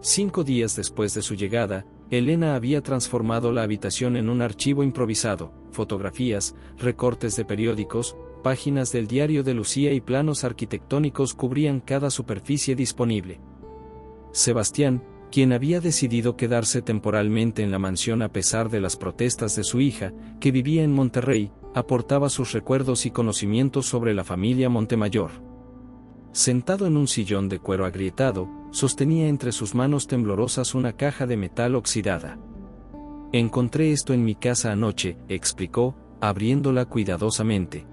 5 días después de su llegada, Elena había transformado la habitación en un archivo improvisado: fotografías, recortes de periódicos, páginas del diario de Lucía y planos arquitectónicos cubrían cada superficie disponible. Sebastián, quien había decidido quedarse temporalmente en la mansión a pesar de las protestas de su hija, que vivía en Monterrey, aportaba sus recuerdos y conocimientos sobre la familia Montemayor. Sentado en un sillón de cuero agrietado, sostenía entre sus manos temblorosas una caja de metal oxidada. «Encontré esto en mi casa anoche», explicó, abriéndola cuidadosamente.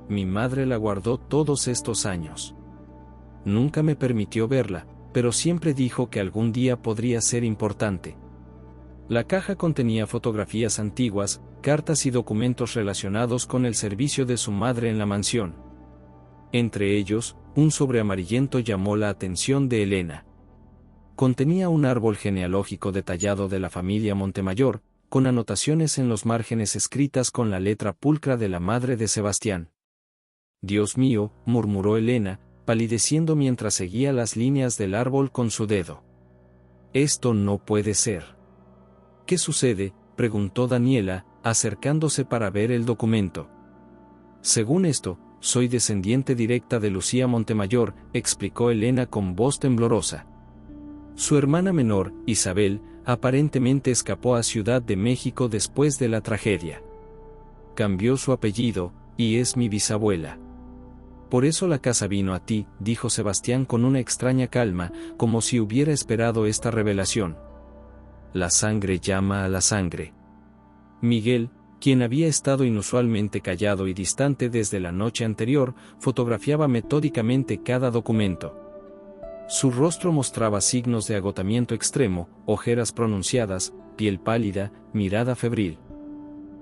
«Mi madre la guardó todos estos años. Nunca me permitió verla, pero siempre dijo que algún día podría ser importante». La caja contenía fotografías antiguas, cartas y documentos relacionados con el servicio de su madre en la mansión. Entre ellos, un sobre amarillento llamó la atención de Elena. Contenía un árbol genealógico detallado de la familia Montemayor, con anotaciones en los márgenes escritas con la letra pulcra de la madre de Sebastián. «Dios mío», murmuró Elena, palideciendo mientras seguía las líneas del árbol con su dedo. «Esto no puede ser». «¿Qué sucede?», preguntó Daniela, acercándose para ver el documento. «Según esto, soy descendiente directa de Lucía Montemayor», explicó Elena con voz temblorosa. «Su hermana menor, Isabel, aparentemente escapó a Ciudad de México después de la tragedia. Cambió su apellido, y es mi bisabuela. Por eso la casa vino a ti», dijo Sebastián con una extraña calma, como si hubiera esperado esta revelación. «La sangre llama a la sangre». Miguel, quien había estado inusualmente callado y distante desde la noche anterior, fotografiaba metódicamente cada documento. Su rostro mostraba signos de agotamiento extremo: ojeras pronunciadas, piel pálida, mirada febril.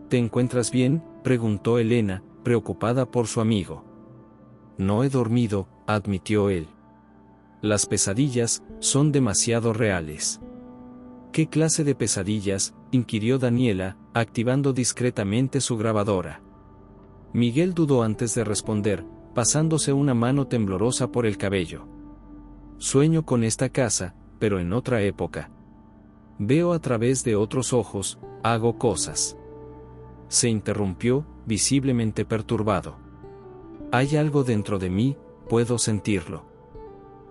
«¿Te encuentras bien?», preguntó Elena, preocupada por su amigo. «No he dormido», admitió él. «Las pesadillas son demasiado reales». «¿Qué clase de pesadillas?», inquirió Daniela, activando discretamente su grabadora. Miguel dudó antes de responder, pasándose una mano temblorosa por el cabello. «Sueño con esta casa, pero en otra época. Veo a través de otros ojos, hago cosas». Se interrumpió, visiblemente perturbado. «Hay algo dentro de mí, puedo sentirlo.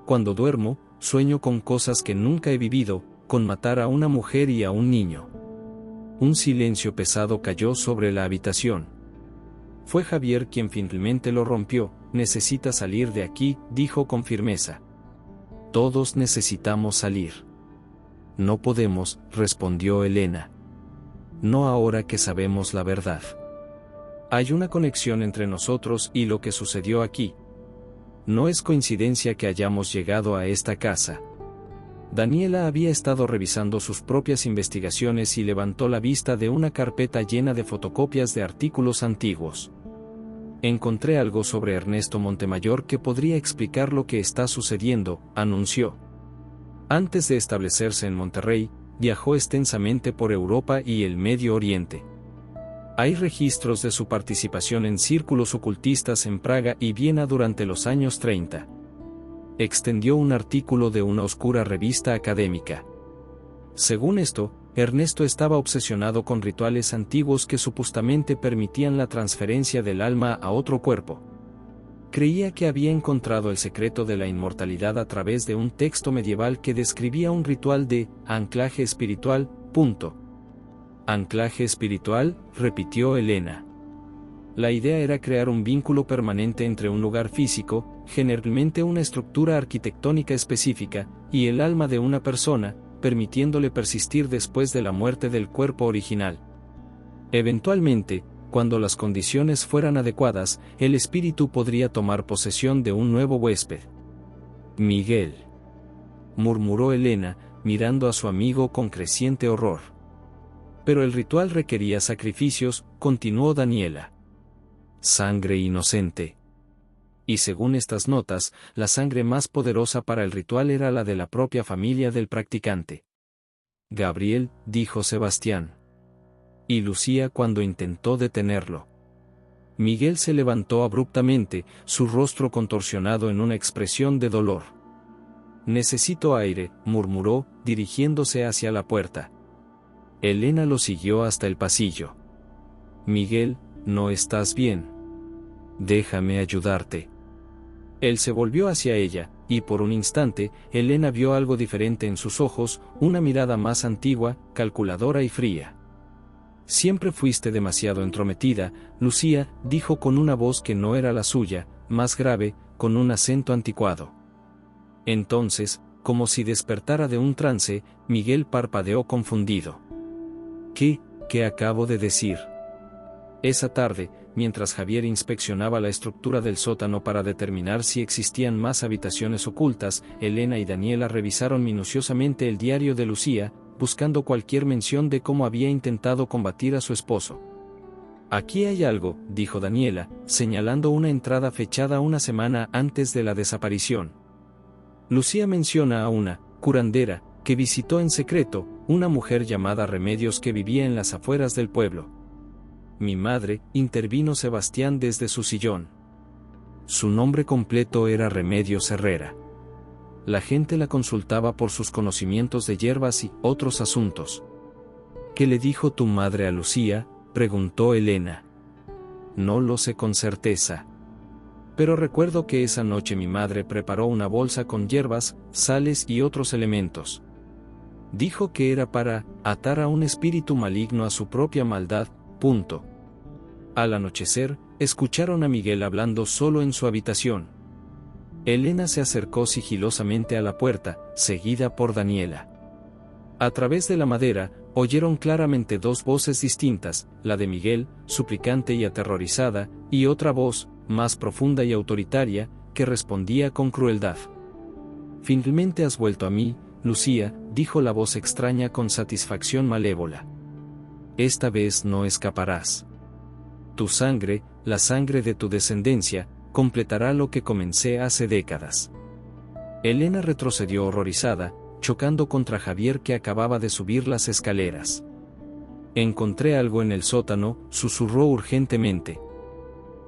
Cuando duermo, sueño con cosas que nunca he vivido, con matar a una mujer y a un niño». Un silencio pesado cayó sobre la habitación. Fue Javier quien finalmente lo rompió. «Necesita salir de aquí», dijo con firmeza. «Todos necesitamos salir». «No podemos», respondió Elena. «No ahora que sabemos la verdad. Hay una conexión entre nosotros y lo que sucedió aquí. No es coincidencia que hayamos llegado a esta casa». Daniela había estado revisando sus propias investigaciones y levantó la vista de una carpeta llena de fotocopias de artículos antiguos. «Encontré algo sobre Ernesto Montemayor que podría explicar lo que está sucediendo», anunció. Antes de establecerse en Monterrey, viajó extensamente por Europa y el Medio Oriente. Hay registros de su participación en círculos ocultistas en Praga y Viena durante los años 30. Extendió un artículo de una oscura revista académica. Según esto, Ernesto estaba obsesionado con rituales antiguos que supuestamente permitían la transferencia del alma a otro cuerpo. Creía que había encontrado el secreto de la inmortalidad a través de un texto medieval que describía un ritual de anclaje espiritual. «¿Anclaje espiritual?», repitió Elena. La idea era crear un vínculo permanente entre un lugar físico, generalmente una estructura arquitectónica específica, y el alma de una persona, permitiéndole persistir después de la muerte del cuerpo original. Eventualmente, cuando las condiciones fueran adecuadas, el espíritu podría tomar posesión de un nuevo huésped. «Miguel», murmuró Elena, mirando a su amigo con creciente horror. «Pero el ritual requería sacrificios», continuó Daniela. «Sangre inocente. Y según estas notas, la sangre más poderosa para el ritual era la de la propia familia del practicante». «Gabriel», dijo Sebastián. y Lucía cuando intentó detenerlo. Miguel se levantó abruptamente, su rostro contorsionado en una expresión de dolor. «Necesito aire», murmuró, dirigiéndose hacia la puerta. Elena lo siguió hasta el pasillo. «Miguel, ¿no estás bien? Déjame ayudarte». Él se volvió hacia ella, y por un instante, Elena vio algo diferente en sus ojos, una mirada más antigua, calculadora y fría. «Siempre fuiste demasiado entrometida, Lucía», dijo con una voz que no era la suya, más grave, con un acento anticuado. Entonces, como si despertara de un trance, Miguel parpadeó confundido. ¿Qué acabo de decir? Esa tarde, mientras Javier inspeccionaba la estructura del sótano para determinar si existían más habitaciones ocultas, Elena y Daniela revisaron minuciosamente el diario de Lucía, buscando cualquier mención de cómo había intentado combatir a su esposo. «Aquí hay algo», dijo Daniela, señalando una entrada fechada una semana antes de la desaparición. Lucía menciona a una curandera que visitó en secreto, una mujer llamada Remedios que vivía en las afueras del pueblo. «Mi madre», intervino Sebastián desde su sillón. Su nombre completo era Remedios Herrera. La gente la consultaba por sus conocimientos de hierbas y otros asuntos. «¿Qué le dijo tu madre a Lucía?», preguntó Elena. «No lo sé con certeza. Pero recuerdo que esa noche mi madre preparó una bolsa con hierbas, sales y otros elementos. Dijo que era para atar a un espíritu maligno a su propia maldad, punto». Al anochecer, escucharon a Miguel hablando solo en su habitación. Elena se acercó sigilosamente a la puerta, seguida por Daniela. A través de la madera, oyeron claramente dos voces distintas, la de Miguel, suplicante y aterrorizada, y otra voz, más profunda y autoritaria, que respondía con crueldad. «Finalmente has vuelto a mí, Lucía», dijo la voz extraña con satisfacción malévola. «Esta vez no escaparás. Tu sangre, la sangre de tu descendencia, completará lo que comencé hace décadas». Elena retrocedió horrorizada, chocando contra Javier que acababa de subir las escaleras. «Encontré algo en el sótano», susurró urgentemente.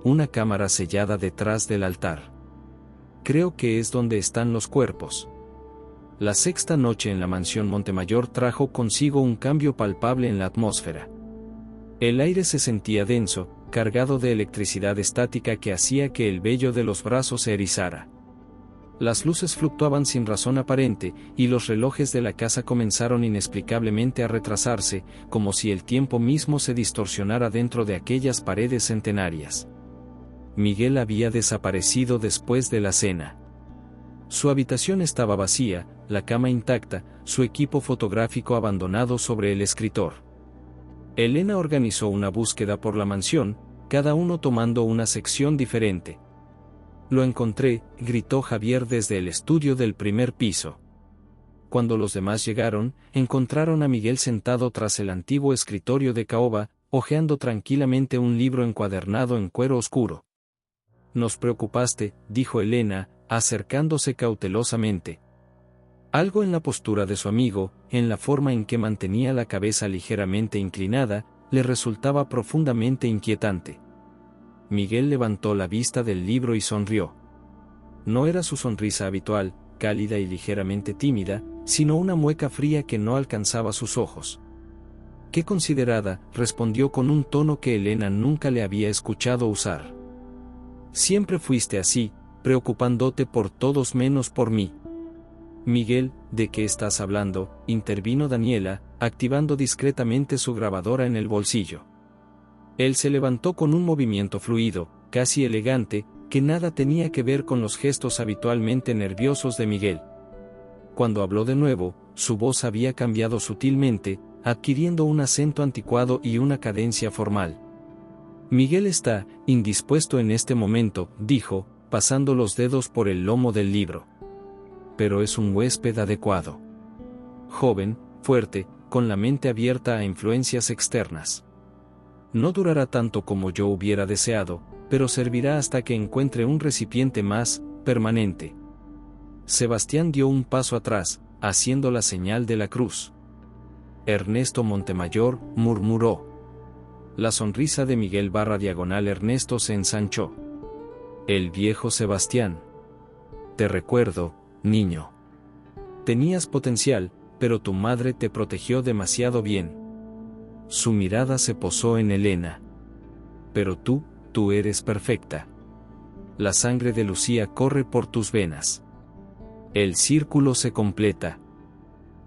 «Una cámara sellada detrás del altar. Creo que es donde están los cuerpos». La sexta noche en la mansión Montemayor trajo consigo un cambio palpable en la atmósfera. El aire se sentía denso, cargado de electricidad estática que hacía que el vello de los brazos se erizara. Las luces fluctuaban sin razón aparente, y los relojes de la casa comenzaron inexplicablemente a retrasarse, como si el tiempo mismo se distorsionara dentro de aquellas paredes centenarias. Miguel había desaparecido después de la cena. Su habitación estaba vacía, la cama intacta, su equipo fotográfico abandonado sobre el escritor. Elena organizó una búsqueda por la mansión, cada uno tomando una sección diferente. «Lo encontré», gritó Javier desde el estudio del primer piso. Cuando los demás llegaron, encontraron a Miguel sentado tras el antiguo escritorio de caoba, hojeando tranquilamente un libro encuadernado en cuero oscuro. «Nos preocupaste», dijo Elena, acercándose cautelosamente. Algo en la postura de su amigo, en la forma en que mantenía la cabeza ligeramente inclinada, le resultaba profundamente inquietante. Miguel levantó la vista del libro y sonrió. No era su sonrisa habitual, cálida y ligeramente tímida, sino una mueca fría que no alcanzaba sus ojos. «Qué considerada», respondió con un tono que Elena nunca le había escuchado usar. «Siempre fuiste así, preocupándote por todos menos por mí». «Miguel, ¿de qué estás hablando?», intervino Daniela, activando discretamente su grabadora en el bolsillo. Él se levantó con un movimiento fluido, casi elegante, que nada tenía que ver con los gestos habitualmente nerviosos de Miguel. Cuando habló de nuevo, su voz había cambiado sutilmente, adquiriendo un acento anticuado y una cadencia formal. «Miguel está indispuesto en este momento», dijo, pasando los dedos por el lomo del libro. «Pero es un huésped adecuado. Joven, fuerte, con la mente abierta a influencias externas. No durará tanto como yo hubiera deseado, pero servirá hasta que encuentre un recipiente más permanente». Sebastián dio un paso atrás, haciendo la señal de la cruz. «Ernesto Montemayor», murmuró. La sonrisa de Miguel /Ernesto se ensanchó. El viejo Sebastián. Te recuerdo, niño. Tenías potencial, pero tu madre te protegió demasiado bien. Su mirada se posó en Elena. Pero tú eres perfecta. La sangre de Lucía corre por tus venas. El círculo se completa.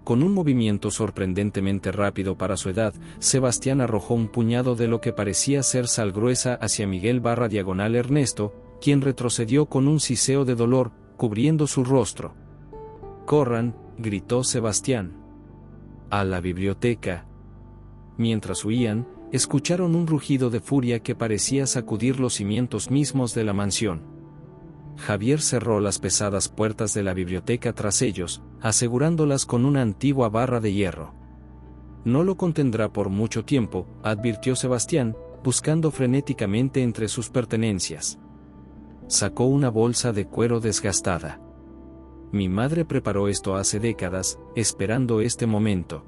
Con un movimiento sorprendentemente rápido para su edad, Sebastián arrojó un puñado de lo que parecía ser sal gruesa hacia Miguel /Ernesto, quien retrocedió con un siseo de dolor, cubriendo su rostro. «Corran», gritó Sebastián. «A la biblioteca». Mientras huían, escucharon un rugido de furia que parecía sacudir los cimientos mismos de la mansión. Javier cerró las pesadas puertas de la biblioteca tras ellos, asegurándolas con una antigua barra de hierro. No lo contendrá por mucho tiempo, advirtió Sebastián, buscando frenéticamente entre sus pertenencias. Sacó una bolsa de cuero desgastada. Mi madre preparó esto hace décadas, esperando este momento.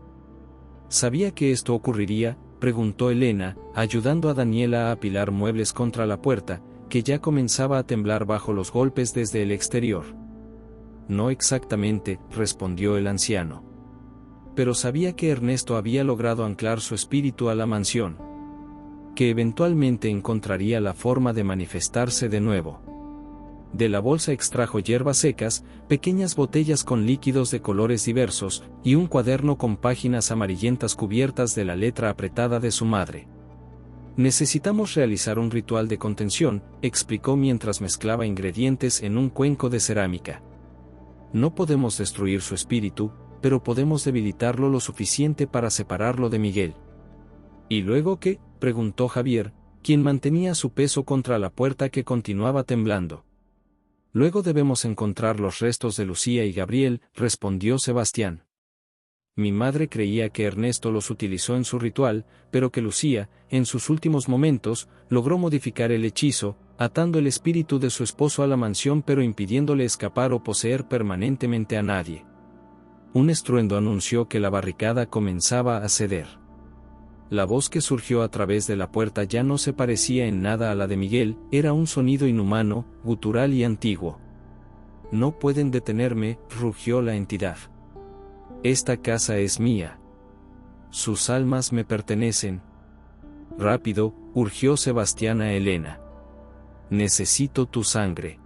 ¿Sabía que esto ocurriría?, preguntó Elena, ayudando a Daniela a apilar muebles contra la puerta, que ya comenzaba a temblar bajo los golpes desde el exterior. No exactamente, respondió el anciano. Pero sabía que Ernesto había logrado anclar su espíritu a la mansión. Que eventualmente encontraría la forma de manifestarse de nuevo. De la bolsa extrajo hierbas secas, pequeñas botellas con líquidos de colores diversos, y un cuaderno con páginas amarillentas cubiertas de la letra apretada de su madre. Necesitamos realizar un ritual de contención, explicó mientras mezclaba ingredientes en un cuenco de cerámica. No podemos destruir su espíritu, pero podemos debilitarlo lo suficiente para separarlo de Miguel. ¿Y luego qué?, preguntó Javier, quien mantenía su peso contra la puerta que continuaba temblando. Luego debemos encontrar los restos de Lucía y Gabriel, respondió Sebastián. Mi madre creía que Ernesto los utilizó en su ritual, pero que Lucía, en sus últimos momentos, logró modificar el hechizo, atando el espíritu de su esposo a la mansión pero impidiéndole escapar o poseer permanentemente a nadie. Un estruendo anunció que la barricada comenzaba a ceder. La voz que surgió a través de la puerta ya no se parecía en nada a la de Miguel, era un sonido inhumano, gutural y antiguo. No pueden detenerme, rugió la entidad. Esta casa es mía. Sus almas me pertenecen. Rápido, urgió Sebastián a Elena. Necesito tu sangre.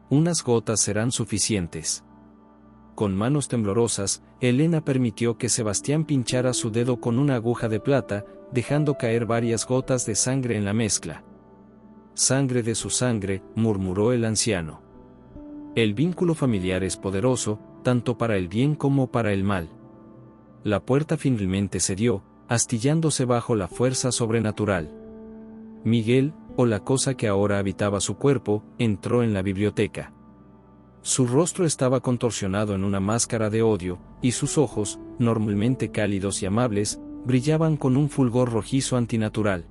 Unas gotas serán suficientes. Con manos temblorosas, Elena permitió que Sebastián pinchara su dedo con una aguja de plata, dejando caer varias gotas de sangre en la mezcla. Sangre de su sangre, murmuró el anciano. El vínculo familiar es poderoso, tanto para el bien como para el mal. La puerta finalmente cedió, astillándose bajo la fuerza sobrenatural. Miguel, o la cosa que ahora habitaba su cuerpo, entró en la biblioteca. Su rostro estaba contorsionado en una máscara de odio, y sus ojos, normalmente cálidos y amables, brillaban con un fulgor rojizo antinatural.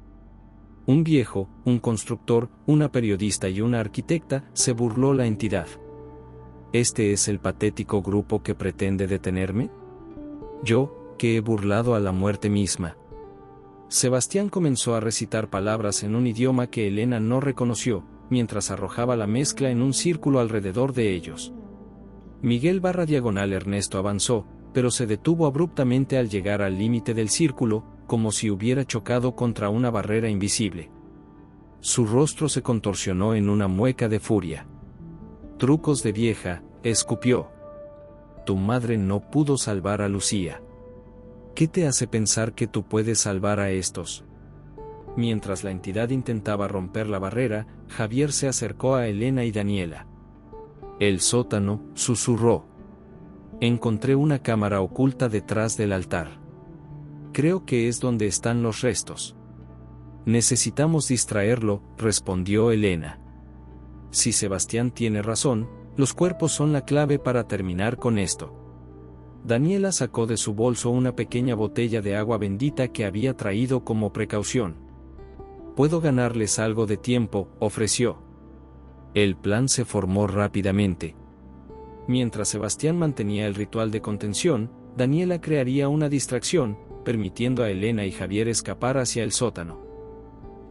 Un viejo, un constructor, una periodista y una arquitecta, se burló la entidad. ¿Este es el patético grupo que pretende detenerme? Yo, que he burlado a la muerte misma. Sebastián comenzó a recitar palabras en un idioma que Elena no reconoció, mientras arrojaba la mezcla en un círculo alrededor de ellos. Miguel /Ernesto avanzó, pero se detuvo abruptamente al llegar al límite del círculo, como si hubiera chocado contra una barrera invisible. Su rostro se contorsionó en una mueca de furia. Trucos de vieja, escupió. Tu madre no pudo salvar a Lucía. ¿Qué te hace pensar que tú puedes salvar a estos? Mientras la entidad intentaba romper la barrera, Javier se acercó a Elena y Daniela. El sótano, susurró. Encontré una cámara oculta detrás del altar. Creo que es donde están los restos. Necesitamos distraerlo, respondió Elena. Si Sebastián tiene razón, los cuerpos son la clave para terminar con esto. Daniela sacó de su bolso una pequeña botella de agua bendita que había traído como precaución. Puedo ganarles algo de tiempo, ofreció. El plan se formó rápidamente. Mientras Sebastián mantenía el ritual de contención, Daniela crearía una distracción, permitiendo a Elena y Javier escapar hacia el sótano.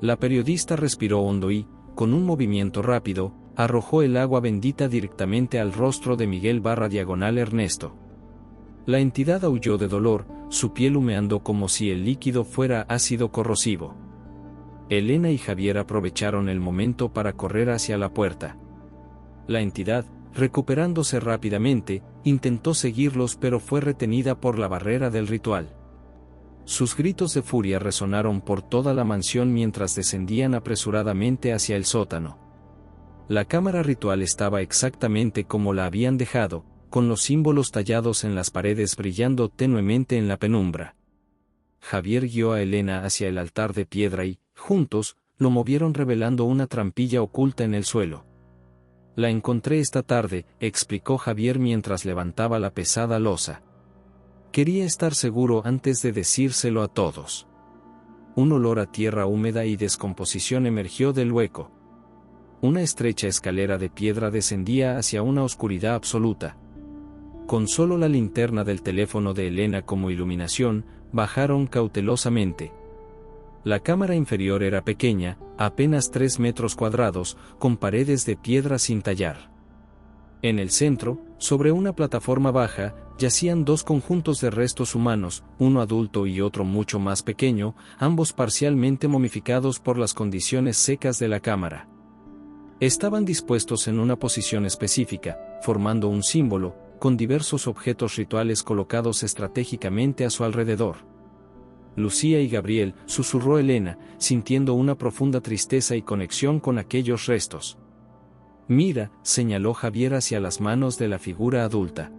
La periodista respiró hondo y, con un movimiento rápido, arrojó el agua bendita directamente al rostro de Miguel Ernesto. La entidad aulló de dolor, su piel humeando como si el líquido fuera ácido corrosivo. Elena y Javier aprovecharon el momento para correr hacia la puerta. La entidad, recuperándose rápidamente, intentó seguirlos pero fue retenida por la barrera del ritual. Sus gritos de furia resonaron por toda la mansión mientras descendían apresuradamente hacia el sótano. La cámara ritual estaba exactamente como la habían dejado, con los símbolos tallados en las paredes brillando tenuemente en la penumbra. Javier guió a Elena hacia el altar de piedra y, juntos, lo movieron revelando una trampilla oculta en el suelo. La encontré esta tarde, explicó Javier mientras levantaba la pesada losa. Quería estar seguro antes de decírselo a todos. Un olor a tierra húmeda y descomposición emergió del hueco. Una estrecha escalera de piedra descendía hacia una oscuridad absoluta. Con solo la linterna del teléfono de Elena como iluminación, bajaron cautelosamente. La cámara inferior era pequeña, apenas 3 metros cuadrados, con paredes de piedra sin tallar. En el centro, sobre una plataforma baja, yacían 2 conjuntos de restos humanos, uno adulto y otro mucho más pequeño, ambos parcialmente momificados por las condiciones secas de la cámara. Estaban dispuestos en una posición específica, formando un símbolo, con diversos objetos rituales colocados estratégicamente a su alrededor. Lucía y Gabriel, susurró Elena, sintiendo una profunda tristeza y conexión con aquellos restos. Mira, señaló Javier hacia las manos de la figura adulta.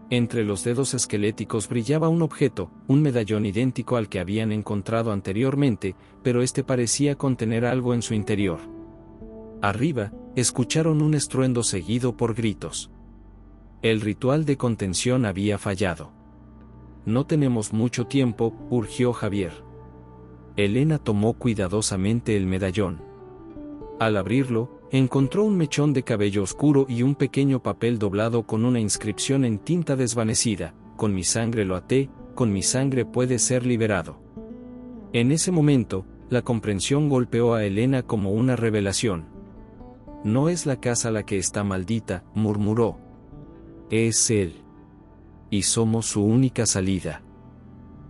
Entre los dedos esqueléticos brillaba un objeto, un medallón idéntico al que habían encontrado anteriormente, pero este parecía contener algo en su interior. Arriba, escucharon un estruendo seguido por gritos. El ritual de contención había fallado. No tenemos mucho tiempo, urgió Javier. Elena tomó cuidadosamente el medallón. Al abrirlo, encontró un mechón de cabello oscuro y un pequeño papel doblado con una inscripción en tinta desvanecida: con mi sangre lo até, con mi sangre puede ser liberado. En ese momento, la comprensión golpeó a Elena como una revelación. No es la casa la que está maldita, murmuró. Es él. Y somos su única salida.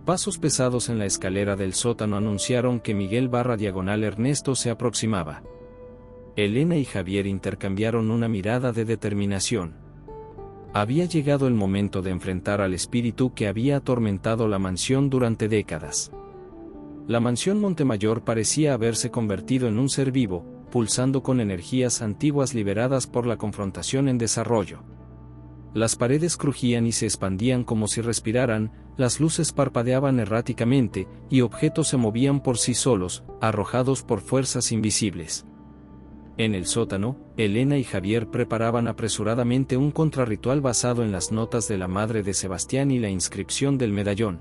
Pasos pesados en la escalera del sótano anunciaron que Miguel Ernesto se aproximaba. Elena y Javier intercambiaron una mirada de determinación. Había llegado el momento de enfrentar al espíritu que había atormentado la mansión durante décadas. La mansión Montemayor parecía haberse convertido en un ser vivo, pulsando con energías antiguas liberadas por la confrontación en desarrollo. Las paredes crujían y se expandían como si respiraran, las luces parpadeaban erráticamente, y objetos se movían por sí solos, arrojados por fuerzas invisibles. En el sótano, Elena y Javier preparaban apresuradamente un contrarritual basado en las notas de la madre de Sebastián y la inscripción del medallón.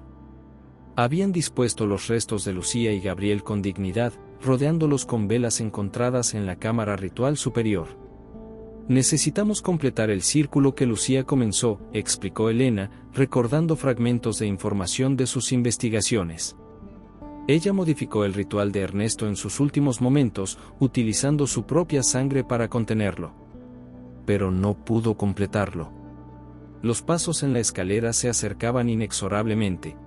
Habían dispuesto los restos de Lucía y Gabriel con dignidad, rodeándolos con velas encontradas en la cámara ritual superior. Necesitamos completar el círculo que Lucía comenzó, explicó Elena, recordando fragmentos de información de sus investigaciones. Ella modificó el ritual de Ernesto en sus últimos momentos, utilizando su propia sangre para contenerlo. Pero no pudo completarlo. Los pasos en la escalera se acercaban inexorablemente.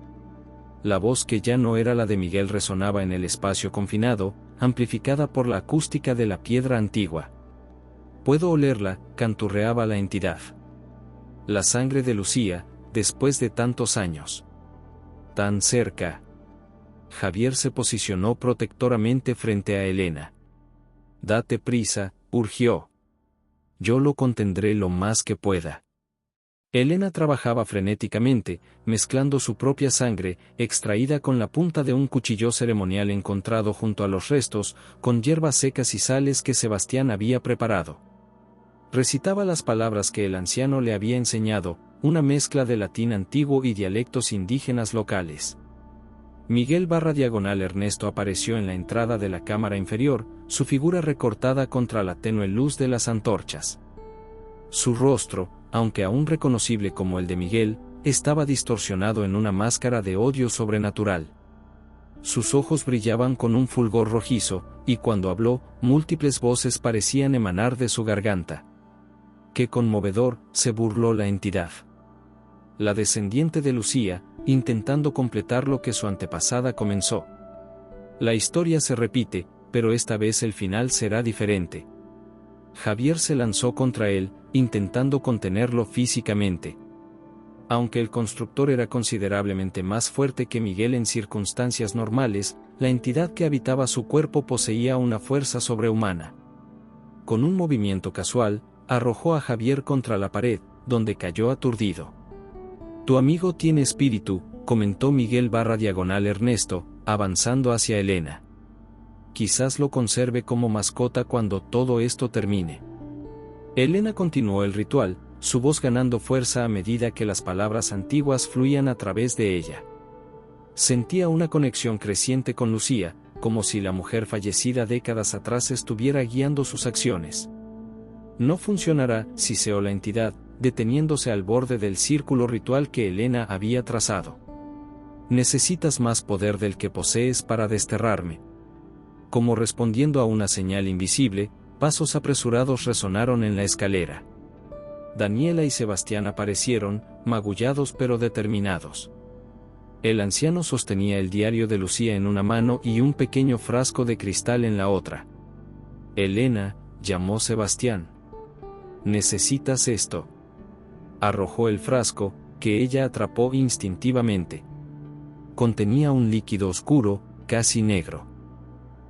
La voz que ya no era la de Miguel resonaba en el espacio confinado, amplificada por la acústica de la piedra antigua. Puedo olerla, canturreaba la entidad. La sangre de Lucía, después de tantos años. Tan cerca. Javier se posicionó protectoramente frente a Elena. Date prisa, urgió. Yo lo contendré lo más que pueda. Elena trabajaba frenéticamente, mezclando su propia sangre, extraída con la punta de un cuchillo ceremonial encontrado junto a los restos, con hierbas secas y sales que Sebastián había preparado. Recitaba las palabras que el anciano le había enseñado, una mezcla de latín antiguo y dialectos indígenas locales. Miguel Ernesto apareció en la entrada de la cámara inferior, su figura recortada contra la tenue luz de las antorchas. Su rostro, aunque aún reconocible como el de Miguel, estaba distorsionado en una máscara de odio sobrenatural. Sus ojos brillaban con un fulgor rojizo, y cuando habló, múltiples voces parecían emanar de su garganta. ¡Qué conmovedor!, se burló la entidad. La descendiente de Lucía, intentando completar lo que su antepasada comenzó. La historia se repite, pero esta vez el final será diferente. Javier se lanzó contra él, intentando contenerlo físicamente. Aunque el constructor era considerablemente más fuerte que Miguel en circunstancias normales, la entidad que habitaba su cuerpo poseía una fuerza sobrehumana. Con un movimiento casual, arrojó a Javier contra la pared, donde cayó aturdido. «Tu amigo tiene espíritu», comentó Miguel _Ernesto, avanzando hacia Elena. «Quizás lo conserve como mascota cuando todo esto termine». Elena continuó el ritual, su voz ganando fuerza a medida que las palabras antiguas fluían a través de ella. Sentía una conexión creciente con Lucía, como si la mujer fallecida décadas atrás estuviera guiando sus acciones. «No funcionará», siseó la entidad, deteniéndose al borde del círculo ritual que Elena había trazado. «Necesitas más poder del que posees para desterrarme». Como respondiendo a una señal invisible, pasos apresurados resonaron en la escalera. Daniela y Sebastián aparecieron, magullados pero determinados. El anciano sostenía el diario de Lucía en una mano y un pequeño frasco de cristal en la otra. «Elena», llamó Sebastián. «Necesitas esto». Arrojó el frasco, que ella atrapó instintivamente. Contenía un líquido oscuro, casi negro.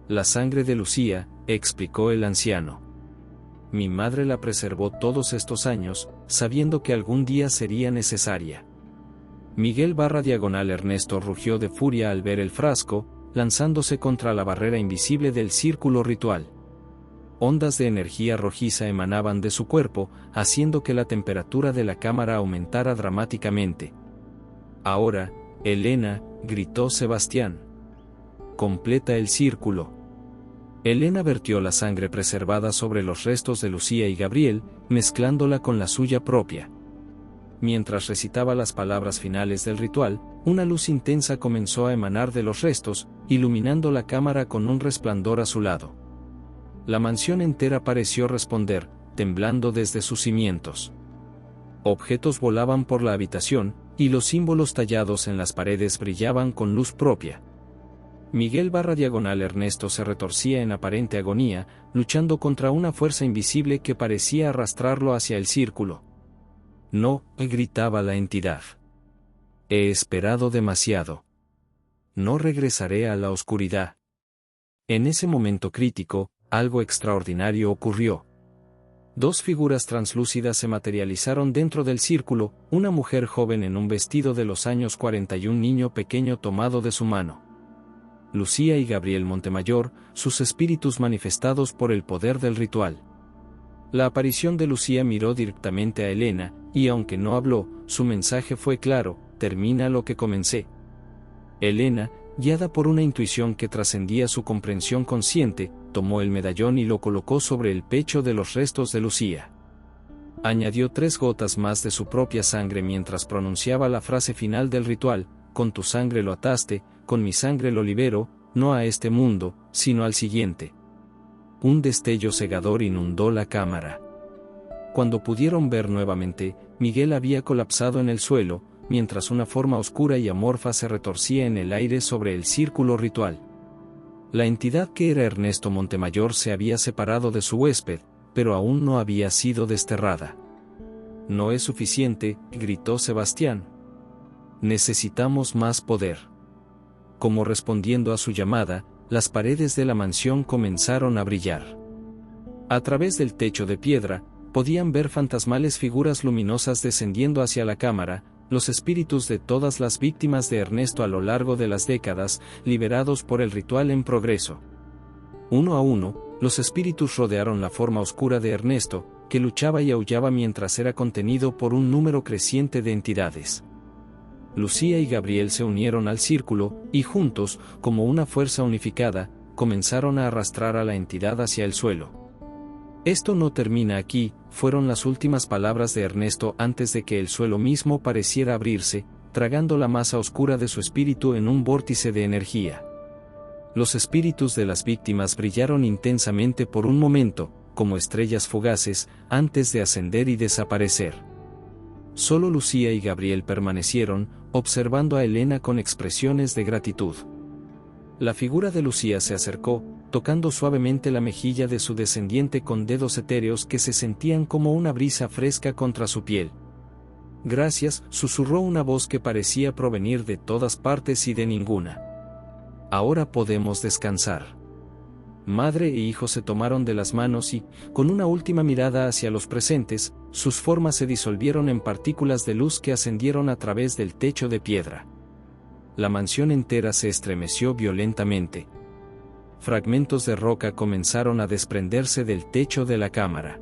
«La sangre de Lucía», explicó el anciano. «Mi madre la preservó todos estos años, sabiendo que algún día sería necesaria». Miguel _Ernesto rugió de furia al ver el frasco, lanzándose contra la barrera invisible del círculo ritual. Ondas de energía rojiza emanaban de su cuerpo, haciendo que la temperatura de la cámara aumentara dramáticamente. «Ahora, Elena», gritó Sebastián. «Completa el círculo». Elena vertió la sangre preservada sobre los restos de Lucía y Gabriel, mezclándola con la suya propia. Mientras recitaba las palabras finales del ritual, una luz intensa comenzó a emanar de los restos, iluminando la cámara con un resplandor azulado. La mansión entera pareció responder, temblando desde sus cimientos. Objetos volaban por la habitación, y los símbolos tallados en las paredes brillaban con luz propia. Miguel _Ernesto se retorcía en aparente agonía, luchando contra una fuerza invisible que parecía arrastrarlo hacia el círculo. «No», gritaba la entidad. «He esperado demasiado. No regresaré a la oscuridad». En ese momento crítico, algo extraordinario ocurrió. Dos figuras translúcidas se materializaron dentro del círculo, una mujer joven en un vestido de los años 40 y un niño pequeño tomado de su mano. Lucía y Gabriel Montemayor, sus espíritus manifestados por el poder del ritual. La aparición de Lucía miró directamente a Elena, y aunque no habló, su mensaje fue claro: «Termina lo que comencé». Elena, guiada por una intuición que trascendía su comprensión consciente, tomó el medallón y lo colocó sobre el pecho de los restos de Lucía. Añadió 3 gotas más de su propia sangre mientras pronunciaba la frase final del ritual: «Con tu sangre lo ataste, con mi sangre lo libero, no a este mundo, sino al siguiente». Un destello cegador inundó la cámara. Cuando pudieron ver nuevamente, Miguel había colapsado en el suelo, mientras una forma oscura y amorfa se retorcía en el aire sobre el círculo ritual. La entidad que era Ernesto Montemayor se había separado de su huésped, pero aún no había sido desterrada. «No es suficiente», gritó Sebastián. «Necesitamos más poder». Como respondiendo a su llamada, las paredes de la mansión comenzaron a brillar. A través del techo de piedra, podían ver fantasmales figuras luminosas descendiendo hacia la cámara, los espíritus de todas las víctimas de Ernesto a lo largo de las décadas, liberados por el ritual en progreso. Uno a uno, los espíritus rodearon la forma oscura de Ernesto, que luchaba y aullaba mientras era contenido por un número creciente de entidades. Lucía y Gabriel se unieron al círculo, y juntos, como una fuerza unificada, comenzaron a arrastrar a la entidad hacia el suelo. «Esto no termina aquí», fueron las últimas palabras de Ernesto antes de que el suelo mismo pareciera abrirse, tragando la masa oscura de su espíritu en un vórtice de energía. Los espíritus de las víctimas brillaron intensamente por un momento, como estrellas fugaces, antes de ascender y desaparecer. Solo Lucía y Gabriel permanecieron, observando a Elena con expresiones de gratitud. La figura de Lucía se acercó, tocando suavemente la mejilla de su descendiente con dedos etéreos que se sentían como una brisa fresca contra su piel. «Gracias», susurró una voz que parecía provenir de todas partes y de ninguna. «Ahora podemos descansar». Madre e hijo se tomaron de las manos y, con una última mirada hacia los presentes, sus formas se disolvieron en partículas de luz que ascendieron a través del techo de piedra. La mansión entera se estremeció violentamente. Fragmentos de roca comenzaron a desprenderse del techo de la cámara.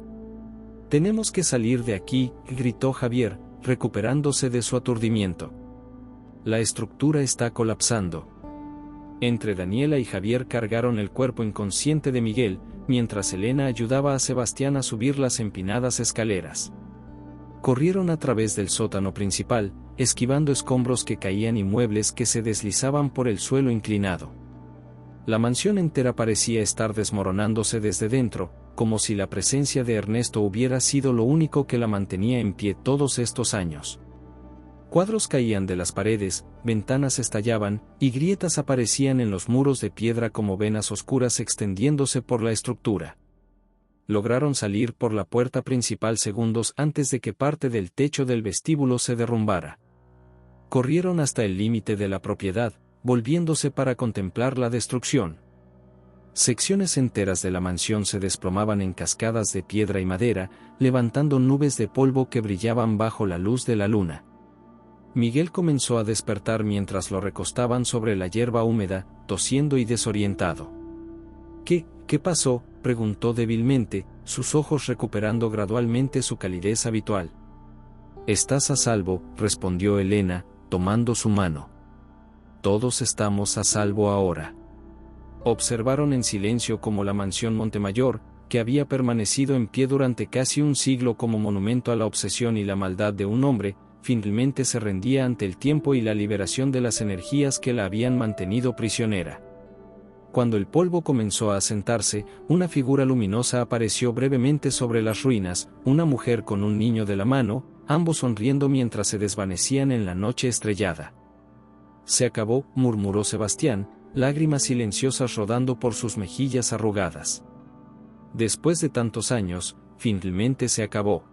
«Tenemos que salir de aquí», gritó Javier, recuperándose de su aturdimiento. «La estructura está colapsando». Entre Daniela y Javier cargaron el cuerpo inconsciente de Miguel, mientras Elena ayudaba a Sebastián a subir las empinadas escaleras. Corrieron a través del sótano principal, esquivando escombros que caían y muebles que se deslizaban por el suelo inclinado. La mansión entera parecía estar desmoronándose desde dentro, como si la presencia de Ernesto hubiera sido lo único que la mantenía en pie todos estos años. Cuadros caían de las paredes, ventanas estallaban, y grietas aparecían en los muros de piedra como venas oscuras extendiéndose por la estructura. Lograron salir por la puerta principal segundos antes de que parte del techo del vestíbulo se derrumbara. Corrieron hasta el límite de la propiedad, volviéndose para contemplar la destrucción. Secciones enteras de la mansión se desplomaban en cascadas de piedra y madera, levantando nubes de polvo que brillaban bajo la luz de la luna. Miguel comenzó a despertar mientras lo recostaban sobre la hierba húmeda, tosiendo y desorientado. ¿Qué pasó?, preguntó débilmente, sus ojos recuperando gradualmente su calidez habitual. «Estás a salvo», respondió Elena, tomando su mano. «Todos estamos a salvo ahora». Observaron en silencio cómo la mansión Montemayor, que había permanecido en pie durante casi un siglo como monumento a la obsesión y la maldad de un hombre, finalmente se rendía ante el tiempo y la liberación de las energías que la habían mantenido prisionera. Cuando el polvo comenzó a asentarse, una figura luminosa apareció brevemente sobre las ruinas, una mujer con un niño de la mano, ambos sonriendo mientras se desvanecían en la noche estrellada. «Se acabó», murmuró Sebastián, lágrimas silenciosas rodando por sus mejillas arrugadas. «Después de tantos años, finalmente se acabó».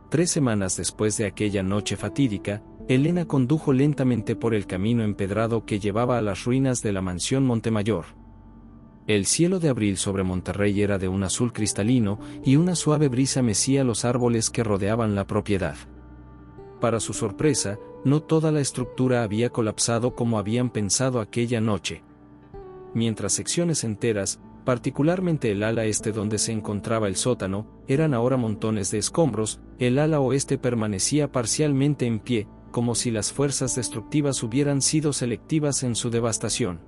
3 semanas después de aquella noche fatídica, Elena condujo lentamente por el camino empedrado que llevaba a las ruinas de la mansión Montemayor. El cielo de abril sobre Monterrey era de un azul cristalino, y una suave brisa mecía los árboles que rodeaban la propiedad. Para su sorpresa, no toda la estructura había colapsado como habían pensado aquella noche. Mientras secciones enteras, particularmente el ala este donde se encontraba el sótano, eran ahora montones de escombros, el ala oeste permanecía parcialmente en pie, como si las fuerzas destructivas hubieran sido selectivas en su devastación.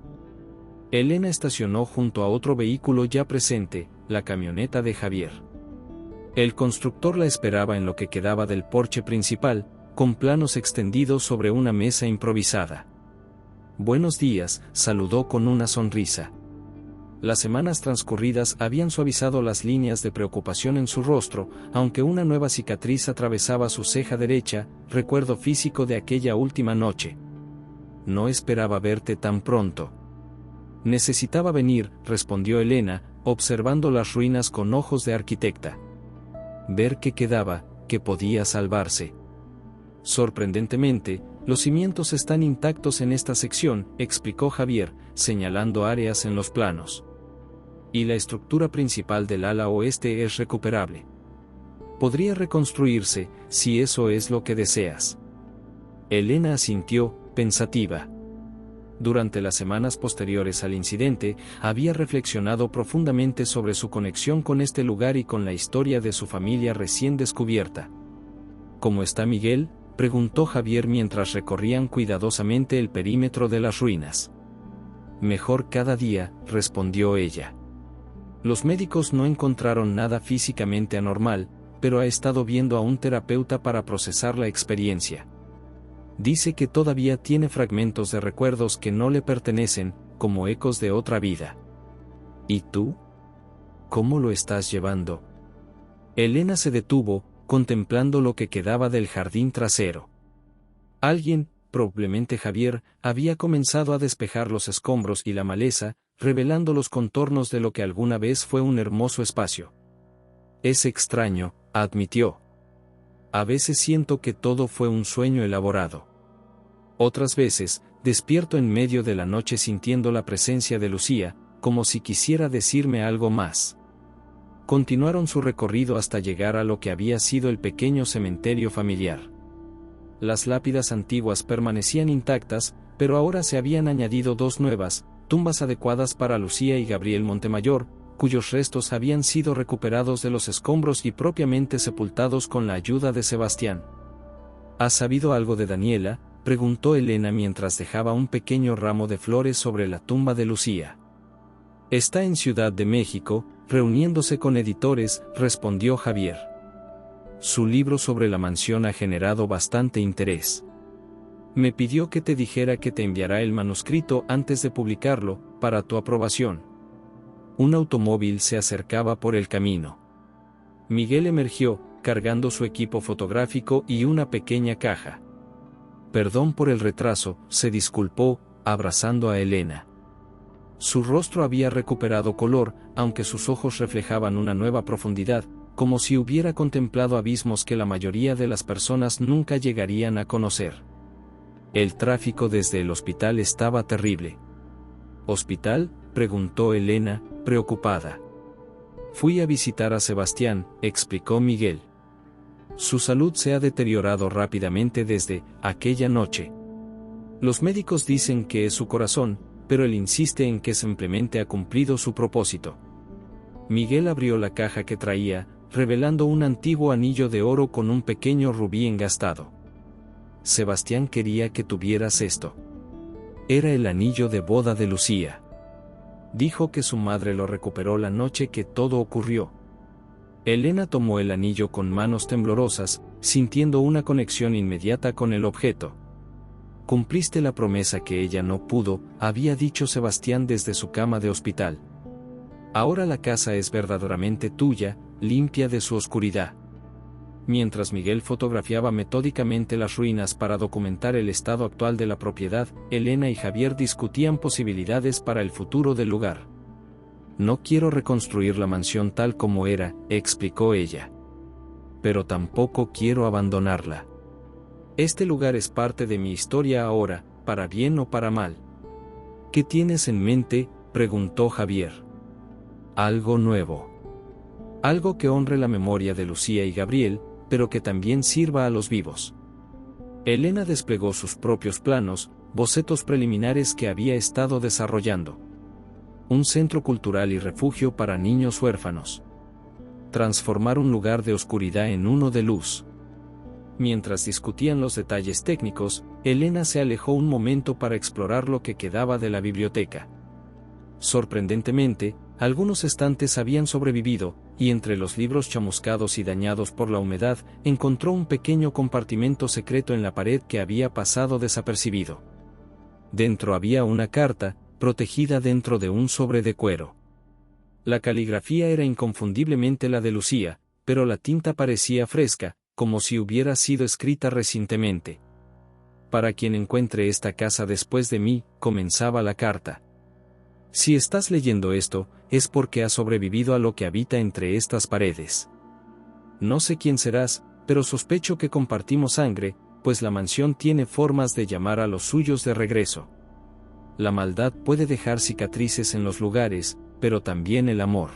Elena estacionó junto a otro vehículo ya presente, la camioneta de Javier. El constructor la esperaba en lo que quedaba del porche principal, con planos extendidos sobre una mesa improvisada. «Buenos días», saludó con una sonrisa. Las semanas transcurridas habían suavizado las líneas de preocupación en su rostro, aunque una nueva cicatriz atravesaba su ceja derecha, recuerdo físico de aquella última noche. «No esperaba verte tan pronto». «Necesitaba venir», respondió Elena, observando las ruinas con ojos de arquitecta. «Ver qué quedaba, que podía salvarse». «Sorprendentemente, los cimientos están intactos en esta sección», explicó Javier, señalando áreas en los planos. «Y la estructura principal del ala oeste es recuperable. Podría reconstruirse, si eso es lo que deseas». Elena asintió, pensativa. Durante las semanas posteriores al incidente, había reflexionado profundamente sobre su conexión con este lugar y con la historia de su familia recién descubierta. «¿Cómo está Miguel?», preguntó Javier mientras recorrían cuidadosamente el perímetro de las ruinas. «Mejor cada día», respondió ella. «Los médicos no encontraron nada físicamente anormal, pero ha estado viendo a un terapeuta para procesar la experiencia. Dice que todavía tiene fragmentos de recuerdos que no le pertenecen, como ecos de otra vida. ¿Y tú? ¿Cómo lo estás llevando? Elena se detuvo, contemplando lo que quedaba del jardín trasero. Alguien, probablemente Javier, había comenzado a despejar los escombros y la maleza, revelando los contornos de lo que alguna vez fue un hermoso espacio. Es extraño, admitió. A veces siento que todo fue un sueño elaborado. Otras veces, despierto en medio de la noche sintiendo la presencia de Lucía, como si quisiera decirme algo más. Continuaron su recorrido hasta llegar a lo que había sido el pequeño cementerio familiar. Las lápidas antiguas permanecían intactas, pero ahora se habían añadido dos nuevas, tumbas adecuadas para Lucía y Gabriel Montemayor, cuyos restos habían sido recuperados de los escombros y propiamente sepultados con la ayuda de Sebastián. ¿Has sabido algo de Daniela?, preguntó Elena mientras dejaba un pequeño ramo de flores sobre la tumba de Lucía. Está en Ciudad de México, reuniéndose con editores, respondió Javier. Su libro sobre la mansión ha generado bastante interés. Me pidió que te dijera que te enviará el manuscrito antes de publicarlo, para tu aprobación. Un automóvil se acercaba por el camino. Miguel emergió, cargando su equipo fotográfico y una pequeña caja. Perdón por el retraso, se disculpó, abrazando a Elena. Su rostro había recuperado color, aunque sus ojos reflejaban una nueva profundidad, como si hubiera contemplado abismos que la mayoría de las personas nunca llegarían a conocer. El tráfico desde el hospital estaba terrible. ¿Hospital?, preguntó Elena, preocupada. Fui a visitar a Sebastián, explicó Miguel. Su salud se ha deteriorado rápidamente desde aquella noche. Los médicos dicen que es su corazón, pero él insiste en que simplemente ha cumplido su propósito. Miguel abrió la caja que traía, revelando un antiguo anillo de oro con un pequeño rubí engastado. Sebastián quería que tuvieras esto. Era el anillo de boda de Lucía. Dijo que su madre lo recuperó la noche que todo ocurrió. Elena tomó el anillo con manos temblorosas, sintiendo una conexión inmediata con el objeto. Cumpliste la promesa que ella no pudo, había dicho Sebastián desde su cama de hospital. Ahora la casa es verdaderamente tuya, limpia de su oscuridad. Mientras Miguel fotografiaba metódicamente las ruinas para documentar el estado actual de la propiedad, Elena y Javier discutían posibilidades para el futuro del lugar. No quiero reconstruir la mansión tal como era, explicó ella. Pero tampoco quiero abandonarla. Este lugar es parte de mi historia ahora, para bien o para mal. ¿Qué tienes en mente?, preguntó Javier. Algo nuevo. Algo que honre la memoria de Lucía y Gabriel, pero que también sirva a los vivos. Elena desplegó sus propios planos, bocetos preliminares que había estado desarrollando. Un centro cultural y refugio para niños huérfanos. Transformar un lugar de oscuridad en uno de luz. Mientras discutían los detalles técnicos, Elena se alejó un momento para explorar lo que quedaba de la biblioteca. Sorprendentemente, algunos estantes habían sobrevivido, y entre los libros chamuscados y dañados por la humedad, encontró un pequeño compartimento secreto en la pared que había pasado desapercibido. Dentro había una carta, protegida dentro de un sobre de cuero. La caligrafía era inconfundiblemente la de Lucía, pero la tinta parecía fresca, como si hubiera sido escrita recientemente. Para quien encuentre esta casa después de mí, comenzaba la carta. Si estás leyendo esto, es porque has sobrevivido a lo que habita entre estas paredes. No sé quién serás, pero sospecho que compartimos sangre, pues la mansión tiene formas de llamar a los suyos de regreso. La maldad puede dejar cicatrices en los lugares, pero también el amor.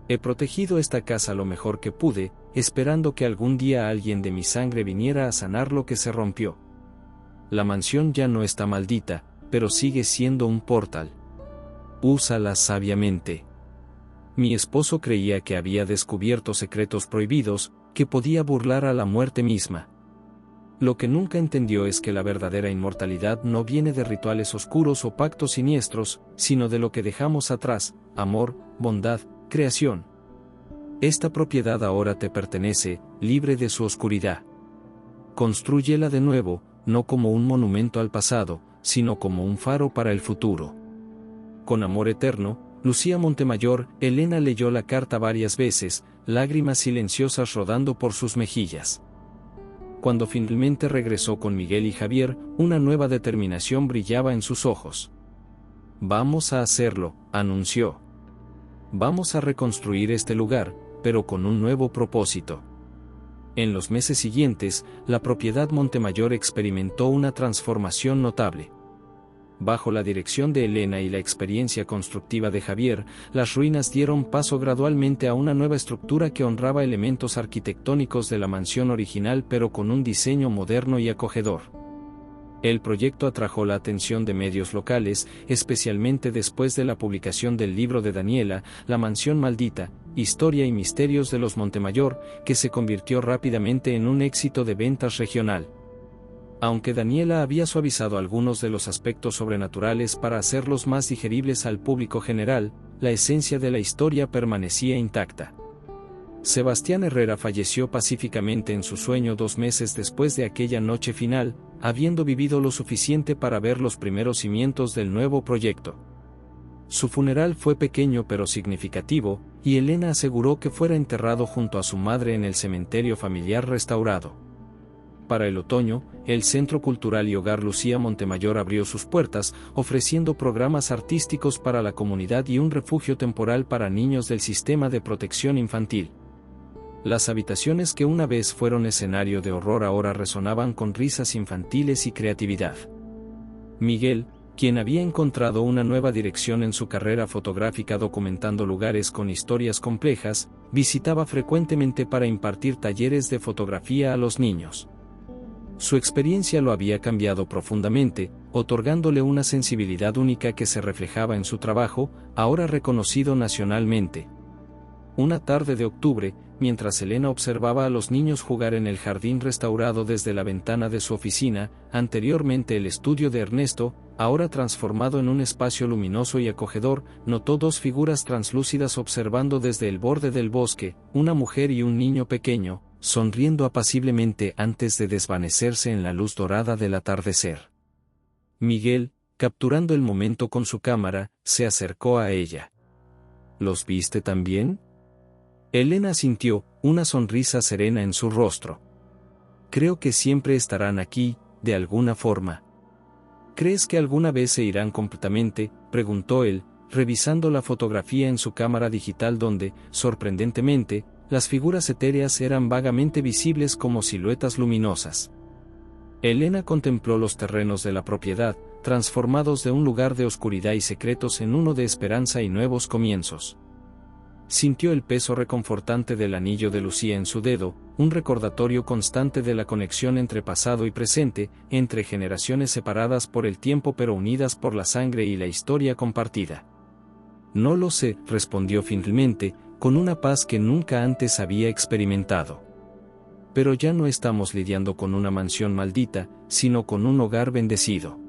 He protegido esta casa lo mejor que pude, esperando que algún día alguien de mi sangre viniera a sanar lo que se rompió. La mansión ya no está maldita, pero sigue siendo un portal. Úsala sabiamente. Mi esposo creía que había descubierto secretos prohibidos, que podía burlar a la muerte misma. Lo que nunca entendió es que la verdadera inmortalidad no viene de rituales oscuros o pactos siniestros, sino de lo que dejamos atrás: amor, bondad, creación. Esta propiedad ahora te pertenece, libre de su oscuridad. Constrúyela de nuevo, no como un monumento al pasado, sino como un faro para el futuro. con amor eterno, Lucía Montemayor. Elena leyó la carta varias veces, lágrimas silenciosas rodando por sus mejillas. Cuando finalmente regresó con Miguel y Javier, una nueva determinación brillaba en sus ojos. «Vamos a hacerlo», anunció. «Vamos a reconstruir este lugar, pero con un nuevo propósito». En los meses siguientes, la propiedad Montemayor experimentó una transformación notable. Bajo la dirección de Elena y la experiencia constructiva de Javier, las ruinas dieron paso gradualmente a una nueva estructura que honraba elementos arquitectónicos de la mansión original pero con un diseño moderno y acogedor. El proyecto atrajo la atención de medios locales, especialmente después de la publicación del libro de Daniela, La Mansión Maldita, Historia y Misterios de los Montemayor, que se convirtió rápidamente en un éxito de ventas regional. Aunque Daniela había suavizado algunos de los aspectos sobrenaturales para hacerlos más digeribles al público general, la esencia de la historia permanecía intacta. Sebastián Herrera falleció pacíficamente en su sueño 2 meses después de aquella noche final, habiendo vivido lo suficiente para ver los primeros cimientos del nuevo proyecto. Su funeral fue pequeño pero significativo, y Elena aseguró que fuera enterrado junto a su madre en el cementerio familiar restaurado. Para el otoño, el Centro Cultural y Hogar Lucía Montemayor abrió sus puertas, ofreciendo programas artísticos para la comunidad y un refugio temporal para niños del sistema de protección infantil. Las habitaciones que una vez fueron escenario de horror ahora resonaban con risas infantiles y creatividad. Miguel, quien había encontrado una nueva dirección en su carrera fotográfica documentando lugares con historias complejas, visitaba frecuentemente para impartir talleres de fotografía a los niños. Su experiencia lo había cambiado profundamente, otorgándole una sensibilidad única que se reflejaba en su trabajo, ahora reconocido nacionalmente. Una tarde de octubre, mientras Elena observaba a los niños jugar en el jardín restaurado desde la ventana de su oficina, anteriormente el estudio de Ernesto, ahora transformado en un espacio luminoso y acogedor, notó 2 figuras translúcidas observando desde el borde del bosque, una mujer y un niño pequeño, sonriendo apaciblemente antes de desvanecerse en la luz dorada del atardecer. Miguel, capturando el momento con su cámara, se acercó a ella. ¿Los viste también? Elena sintió una sonrisa serena en su rostro. Creo que siempre estarán aquí, de alguna forma. ¿Crees que alguna vez se irán completamente?, preguntó él, revisando la fotografía en su cámara digital donde, sorprendentemente, las figuras etéreas eran vagamente visibles como siluetas luminosas. Elena contempló los terrenos de la propiedad, transformados de un lugar de oscuridad y secretos en uno de esperanza y nuevos comienzos. Sintió el peso reconfortante del anillo de Lucía en su dedo, un recordatorio constante de la conexión entre pasado y presente, entre generaciones separadas por el tiempo pero unidas por la sangre y la historia compartida. No lo sé, respondió finalmente, con una paz que nunca antes había experimentado. Pero ya no estamos lidiando con una mansión maldita, sino con un hogar bendecido.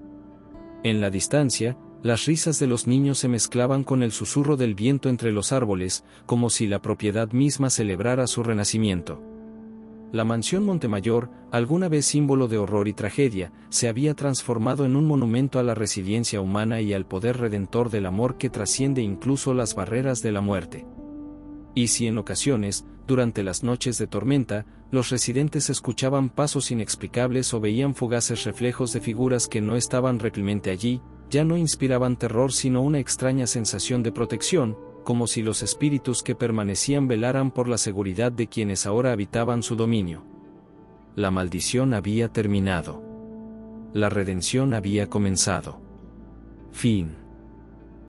En la distancia, las risas de los niños se mezclaban con el susurro del viento entre los árboles, como si la propiedad misma celebrara su renacimiento. La mansión Montemayor, alguna vez símbolo de horror y tragedia, se había transformado en un monumento a la resiliencia humana y al poder redentor del amor que trasciende incluso las barreras de la muerte. Y si en ocasiones, durante las noches de tormenta, los residentes escuchaban pasos inexplicables o veían fugaces reflejos de figuras que no estaban realmente allí, ya no inspiraban terror sino una extraña sensación de protección, como si los espíritus que permanecían velaran por la seguridad de quienes ahora habitaban su dominio. La maldición había terminado. La redención había comenzado. Fin.